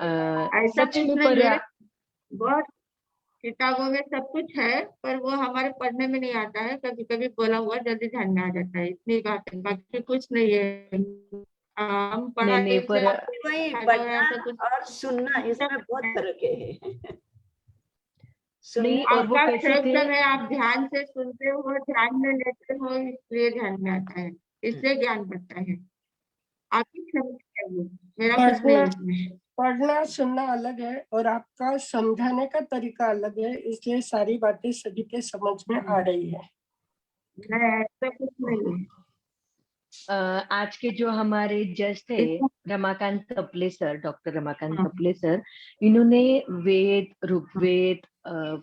ऐसा सच कुछ में नहीं पर है, बहुत किताबों में सब कुछ है पर वो हमारे पढ़ने में नहीं आता है, कभी कभी बोला हुआ जल्दी ध्यान में आ जाता है, इतनी बात है, बाकी कुछ नहीं है। हम पढ़ाई नहीं से पर वही फायदा हो पढ़ना ऐसा कुछ और सुनना इसमें बहुत फर्क है सुनने नहीं और वो आपका कैसे थे प्रयत्न है, आप ध्यान से सुनते हो, ध्यान में लेते हो, इसलिए ध्यान में आता है, इसलिए ज्ञान बढ़ता है। आपकी क्षमता है वो, मेरा कुछ नहीं है इसमें। पढ़ना सुनना अलग है और आपका समझाने का तरीका अलग है, इसलिए सारी बातें सभी के समझ में आ रही है। नहीं, ऐसा कुछ नहीं है। आज के जो हमारे जज थे Ramakant Kaple sir, doctor Ramakant Kaple sir, इन्होंने वेद, ऋग्वेद,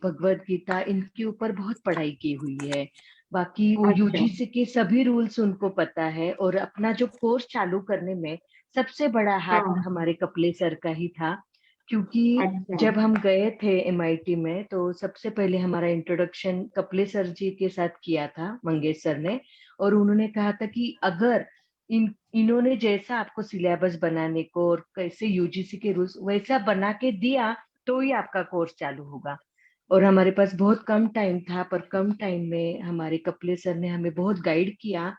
भगवत गीता इनके ऊपर बहुत पढ़ाई की हुई है। बाकी वो अच्छा। यूजीसी के सभी रूल्स उनको पता है और अपना जो कोर्स चालू करने में सबसे बड़ा हाथ हाँ। हमारे कपले सर का ही था, क्योंकि अच्छा। जब हम गए थे MIT में तो सबसे पहले हमारा इंट्रोडक्शन कपले सर जी के साथ किया था मंगेश सर ने, और उन्होंने कहा था कि अगर इन्होंने जैसा आपको सिलेबस बनाने को और कैसे यूजीसी के रूल्स वैसा बना के दिया तो ही आपका कोर्स चालू होगा। और हमारे पास बहुत कम टाइम था, पर कम टाइम में हमारे कपले सर ने हमें बहुत गाइड किया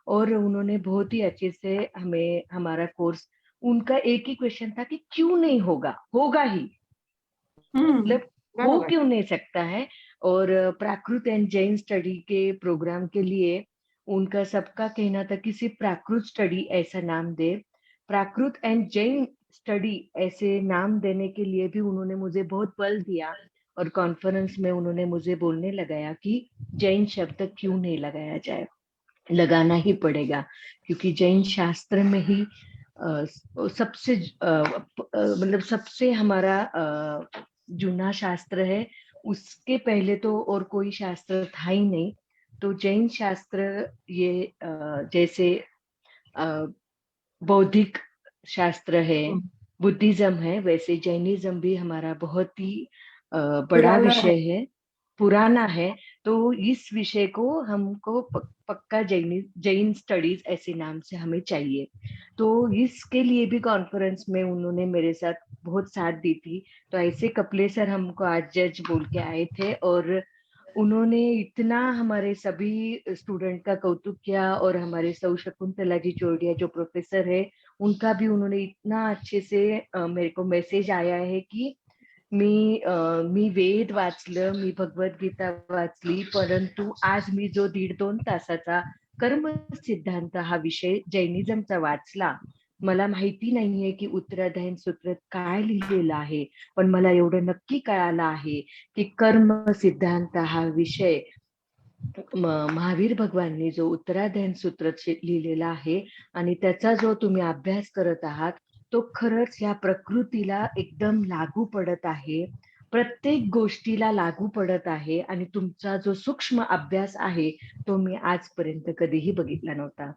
और उन्होंने बहुत ही अच्छे से हमें हमारा कोर्स, उनका एक ही क्वेश्चन था कि क्यों नहीं होगा, होगा ही, मतलब हो बराबर। क्यों नहीं सकता है। और प्राकृत एंड जैन स्टडी के प्रोग्राम के लिए उनका सबका कहना था कि सिर्फ प्राकृत स्टडी ऐसा नाम दे, प्राकृत एंड जैन स्टडी ऐसे नाम देने के लिए भी उन्होंने मुझे बहुत बल दिया और कॉन्फ्रेंस में उन्होंने मुझे बोलने लगाया कि जैन शब्द क्यों नहीं लगाया जाए, लगाना ही पड़ेगा, क्योंकि जैन शास्त्र में ही सबसे मतलब सबसे हमारा जूना शास्त्र है, उसके पहले तो और कोई शास्त्र था ही नहीं। तो जैन शास्त्र ये जैसे बौद्धिक शास्त्र है, बुद्धिज्म है, वैसे जैनिज्म भी हमारा बहुत ही बड़ा पुराना विषय है, पुराना है। तो इस विषय को हमको पक्का जैन स्टडीज ऐसे नाम से हमें चाहिए। तो इसके लिए भी कॉन्फ्रेंस में उन्होंने मेरे साथ बहुत साथ दी थी। तो ऐसे कपले सर हमको आज जज बोल के आए थे और उन्होंने इतना हमारे सभी स्टूडेंट का कौतुक किया, और हमारे सौ शकुंतला जी चोरडिया जो प्रोफेसर है उनका भी उन्होंने इतना अच्छे से मेरे को मैसेज आया है की मी वेद वाचलं, मी भगवद्गीता वाचली, परंतु आज मी जो 1.5-2 तासाचा कर्म सिद्धांत हा विषय जैनिझमचा वाचला, मला माहिती नाहीये की उत्तराधायन सूत्रात काय लिहिलेलं आहे, पण मला एवढं नक्की कळालं आहे की कर्म सिद्धांत हा विषय महावीर भगवाननी जो उत्तराधायन सूत्र लिहिलेला आहे आणि त्याचा जो तुम्ही अभ्यास करत आहात तो खरंच या प्रकृतीला एकदम लागू पडत आहे, प्रत्येक गोष्टीला लागू पडत आहे, आणि तुमचा जो सूक्ष्म अभ्यास आहे तो मी आजपर्यंत कधीही बघितला नव्हता।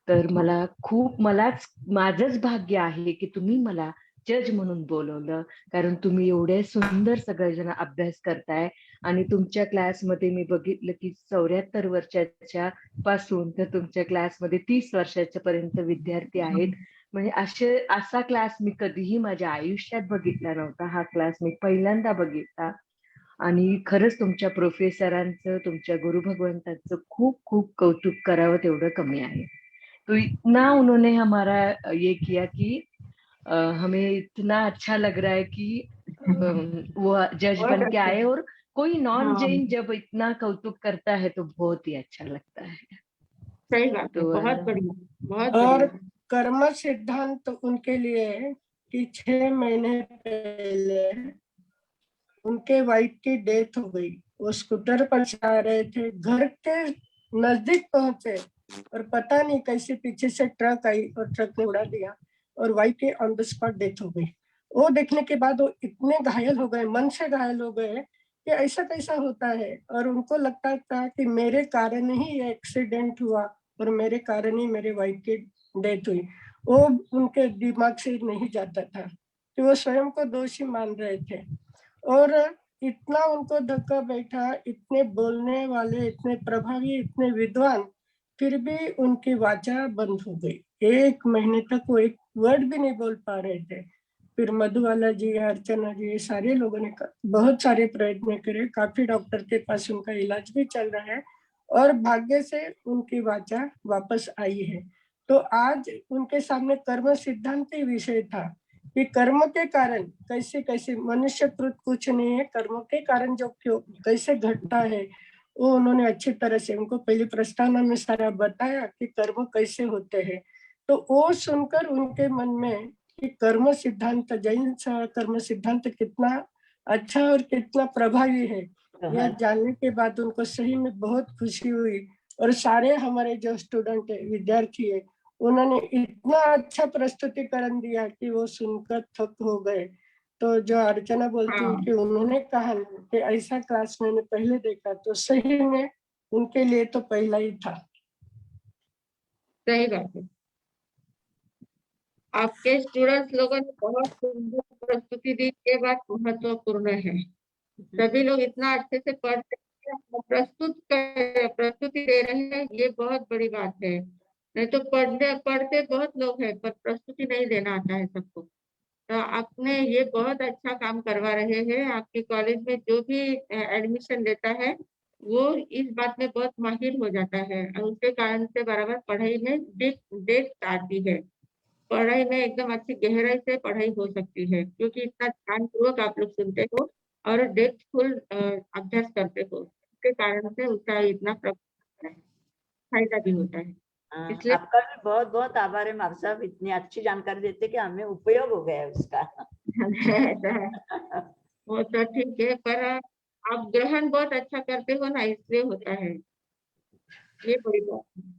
तर मला खूप, मलाच माझंच भाग्य आहे की तुम्ही मला जज म्हणून बोलवलं, कारण तुम्ही एवढे सुंदर सगळेजण अभ्यास करताय आणि तुमच्या क्लासमध्ये मी बघितलं की 74 वर्षाच्या पासून तर तुमच्या क्लासमध्ये 30 वर्षाच्या पर्यंत विद्यार्थी आहेत। म्हणजे असा क्लास मी कधीही माझ्या आयुष्यात बघितला नव्हता, हा क्लास मी पहिल्यांदा बघितला। आणि खरंच तुमच्या प्रोफेसरांचं, तुमच्या गुरु भगवंतांचं खूप खूप कौतुक करावं तेवढं कमी आहे। तो इतना उन्होंने हमारा ये किया कि हमें इतना अच्छा लग रहा है कि वो जज बहुत बन के अच्छा। आए, और कोई नॉन हाँ, जैन जब इतना कौतुक करता है तो बहुत ही अच्छा लगता है। सही बात है, तो बहुत बढ़िया, बहुत और बढ़िया। कर्म सिद्धांत उनके लिए है कि 6 महीने पहले उनके वाइफ की डेथ हो गई, वो स्कूटर पर जा रहे थे, घर के नजदीक पहुंचे और पता नहीं कैसे पीछे से ट्रक आई और ट्रक ने उड़ा दिया और वाइफ की ऑन द स्पॉट डेथ हो गई। वो देखने के बाद वो इतने घायल हो गए, मन से घायल हो गए कि ऐसा कैसा होता है। और उनको लगता था कि मेरे कारण ही ये एक्सीडेंट हुआ और मेरे कारण ही मेरे वाइफ की डेथ हुई। वो उनके दिमाग से नहीं जाता था कि वो स्वयं को दोषी मान रहे थे। और इतना उनको धक्का बैठा, इतने बोलने वाले, इतने प्रभावी, इतने विद्वान, फिर भी उनकी वाचा बंद हो गई। 1 महीने तक वो एक वर्ड भी नहीं बोल पा रहे थे। फिर मधुबाला जी, अर्चना जी, ये सारे लोगों ने बहुत सारे प्रयत्न करे, काफी डॉक्टर के पास उनका इलाज भी चल रहा है और भाग्य से उनकी वाचा वापस आई है। तो आज उनके सामने कर्म सिद्धांत ही विषय था कि कर्म के कारण कैसे कैसे मनुष्यकृत कुछ नहीं है, कर्म के कारण जो क्यों कैसे घटता है वो उन्होंने अच्छी तरह से उनको पहले प्रस्तावना में सारा बताया कि कर्म कैसे होते हैं। तो वो सुनकर उनके मन में कि कर्म सिद्धांत, जैन कर्म सिद्धांत कितना अच्छा और कितना प्रभावी है, यह जानने के बाद उनको सही में बहुत खुशी हुई। और सारे हमारे जो स्टूडेंट है, विद्यार्थी है, उन्होंने इतना अच्छा प्रस्तुतिकरण दिया कि वो सुनकर थक हो गए। तो जो अर्चना बोलती है हाँ, कि उन्होंने कहा कि ऐसा क्लास मैंने पहले देखा, तो सही में उनके लिए तो पहला ही था। सही बात है। आपके स्टूडेंट्स लोगों ने बहुत सुंदर प्रस्तुति दी, ये बात महत्वपूर्ण है। सभी लोग इतना अच्छे से पढ़ते हैं, प्रस्तुति दे रहे हैं, ये बहुत बड़ी बात है। नहीं तो पढ़ते बहुत लोग हैं पर प्रस्तुति नहीं देना आता है सबको। तो आपने ये बहुत अच्छा काम करवा रहे हैं। आपके कॉलेज में जो भी एडमिशन लेता है वो इस बात में बहुत माहिर हो जाता है और उसके कारण से बराबर पढ़ाई में डेप्थ आती है। पढ़ाई में एकदम अच्छी गहराई से पढ़ाई हो सकती है क्योंकि इतना ध्यानपूर्वक आप लोग सुनते हो और डेप्थफुल अभ्यास करते हो। इसके कारण से उसका इतना फायदा भी होता है। इसलिए आपका भी बहुत बहुत आभार है मार साहब, इतनी अच्छी जानकारी देते कि हमें उपयोग हो गया है उसका। वो तो ठीक है पर आप ग्रहण बहुत अच्छा करते हो ना, इसलिए होता है, ये बड़ी बात है।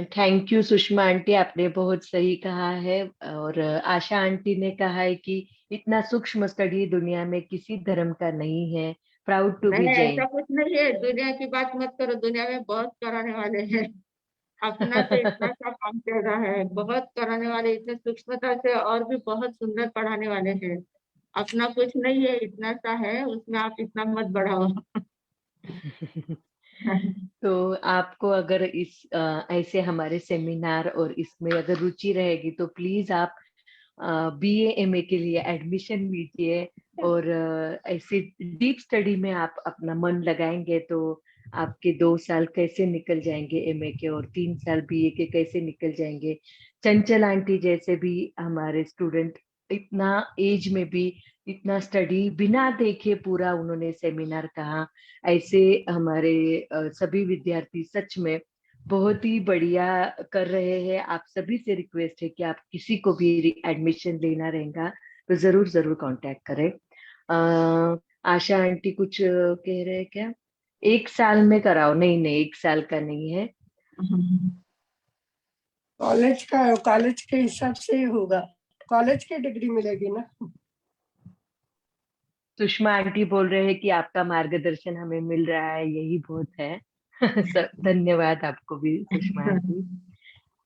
थैंक यू सुषमा आंटी, आपने बहुत सही कहा है। और आशा आंटी ने कहा है कि इतना सूक्ष्म स्टडी दुनिया में किसी धर्म का नहीं है। प्राउड टू बी नहीं, जैन। ऐसा कुछ नहीं है। दुनिया की बात मत करो, दुनिया में बहुत कराने वाले हैं। अपना तो इतना सा काम चल रहा है, बहुत कराने वाले, इतने सूक्ष्मता से और भी बहुत सुंदर पढ़ाने वाले हैं। अपना कुछ नहीं है, इतना सा है, उसमें आप इतना मत बढ़ाओ। तो आपको अगर इस ऐसे हमारे सेमिनार और इसमें अगर रुचि रहेगी तो प्लीज आप BA MA के लिए एडमिशन लीजिए। और ऐसे डीप स्टडी में आप अपना मन लगाएंगे तो आपके 2 साल कैसे निकल जाएंगे MA के और 3 साल BA के कैसे निकल जाएंगे। चंचल आंटी जैसे भी हमारे स्टूडेंट इतना एज में भी इतना स्टडी बिना देखे पूरा उन्होंने सेमिनार कहा। ऐसे हमारे सभी विद्यार्थी सच में बहुत ही बढ़िया कर रहे हैं। आप सभी से रिक्वेस्ट है कि आप किसी को भी एडमिशन लेना रहेगा तो जरूर जरूर कांटेक्ट करें। आशा आंटी कुछ कह रहे हैं क्या? 1 साल में कराओ? नहीं नहीं, 1 साल का नहीं है। कॉलेज के हिसाब से ही होगा, कॉलेज की डिग्री मिलेगी ना। सुषमा आंटी बोल रहे हैं कि आपका मार्गदर्शन हमें मिल रहा है, यही बहुत है। धन्यवाद आपको भी सुषमा आंटी।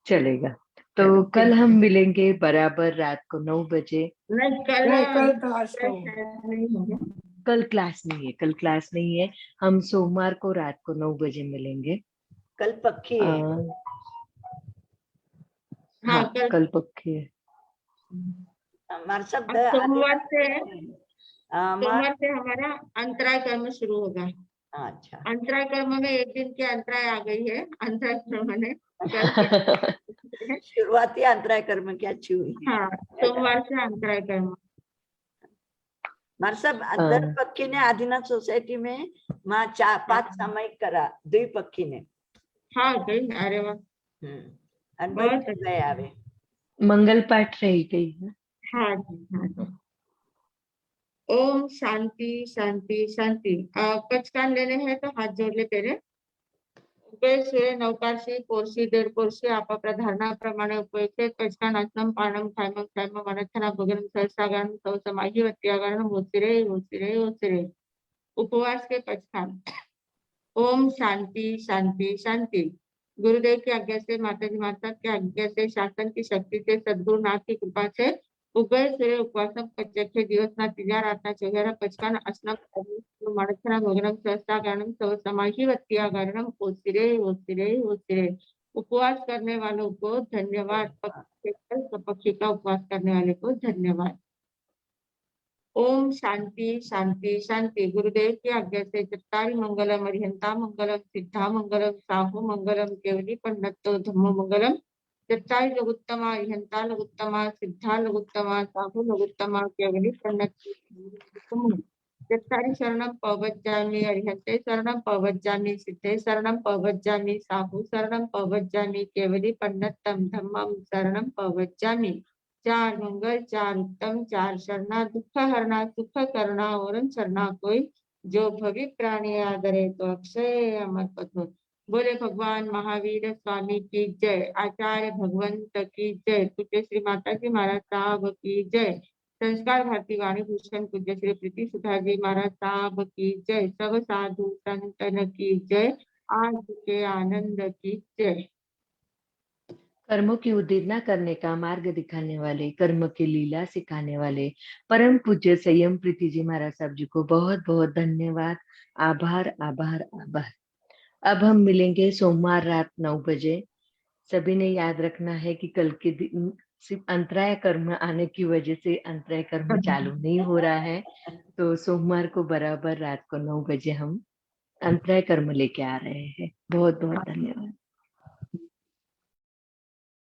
चलेगा, तो चलो, कल ठीक हम है। मिलेंगे बराबर रात को 9 बजे। नहीं, कल नहीं, कल क्लास कल नहीं है। शायद नहीं होगा। कल क्लास नहीं है, कल क्लास नहीं है। हम सोमवार को रात को 9 बजे मिलेंगे। कल पक्की आ, है। हाँ, हाँ, कल कल पक्की है। मार साहब अब मार सोमवार से हमारा अंतराय कर्म शुरू होगा। अच्छा, अंतराय कर्म में एक दिन की अंतराय आ गई है। अंतराय कर्म ने कल से शुरुआती अंतराय कर्म की अच्छी हुई। हाँ, सोमवार से अंतराय कर्म। मार साहब दर हाँ, पक्कीने आदिनाथ सोसायटी में 5 सामायिक करा, द्विपक्षीने. हाँ गई, अरे वाह, आणि बरी बहुत मजा अच्छा। यावे. मंगल पाठ रही गई है। हाँ जी, हाँ जी। ओम शांति शांति शांति। पचकान लेने हैं तो हाथ जोड़ ले तेरे। उपेय सूर्य नवकारशी कोरशी दीड कोरशी आपापल्या धारणाप्रमाणे उपयुक्त पचकान आसनम पाणम खायमम खायमम अनर्थना भगन सहसागरण सवसमाही वत्यागरण होसिरे होसिरे होसिरे। उपवास के पचकान। ओम शांति शांति शांति। गुरुदेव की आज्ञा से, माताजी माता की आज्ञा से, शासन की शक्ति से, सद्गुरुनाथ की कृपा से उभय सूर्य उपवासम पचखे दिवसना तीजा रातना चौहरा पचकान असनम मणथना भोगनम सहस्त्रागरणम सव समाही वत्यागरणम ओसिरे ओसिरे ओसिरे। उपवास करने वालों को धन्यवाद, पक्षी का उपवास करने वाले को धन्यवाद। ओम शांति शांति शांति। गुरुदेव की आज्ञा से चत्तारी मंगलम अरिहंता मंगलम सिद्धा मंगलम साहु मंगलम केवली पंडितो धम्मो मंगलम। चत्तारी लघुत्तमा अरिहंता लघुत्तमा सिद्धा लघुत्तमा साहु लघुत्तमा केवली पंडितो। चत्तारी शरणम पवज्जामि अरिहंते शरणम पवज्जामि सिद्धे शरणम पवज्जामि साहु शरणम पवज्जामि केवली पंडितम धम्मम शरणम पवज्जामि। चार मंगल, चार उत्तम, चार शरणा, दुख हरना, सुख करना और शरणा कोई, जो भवि प्राणी आदरे तो अक्षय अमर पद। बोले भगवान महावीर स्वामी की जय। आचार्य भगवंत की जय। पूज्य श्री माता जी महाराज साहब की जय। संस्कार भारती वाणी भूषण पूज्य श्री प्रीति सुधा जी महाराज साहब की जय। सब साधु संतन की जय। आज के आनंद की जय। कर्मों की उद्दीपना करने का मार्ग दिखाने वाले, कर्म की लीला सिखाने वाले परम पूज्य संयम प्रीति जी महाराज साहब जी को बहुत बहुत धन्यवाद। आभार आभार आभार। अब हम मिलेंगे सोमवार रात 9 बजे। सभी ने याद रखना है कि कल के दिन सिर्फ अंतराय कर्म आने की वजह से अंतराय कर्म चालू नहीं हो रहा है, तो सोमवार को बराबर रात को 9 बजे हम अंतराय कर्म लेके आ रहे हैं। बहुत बहुत धन्यवाद।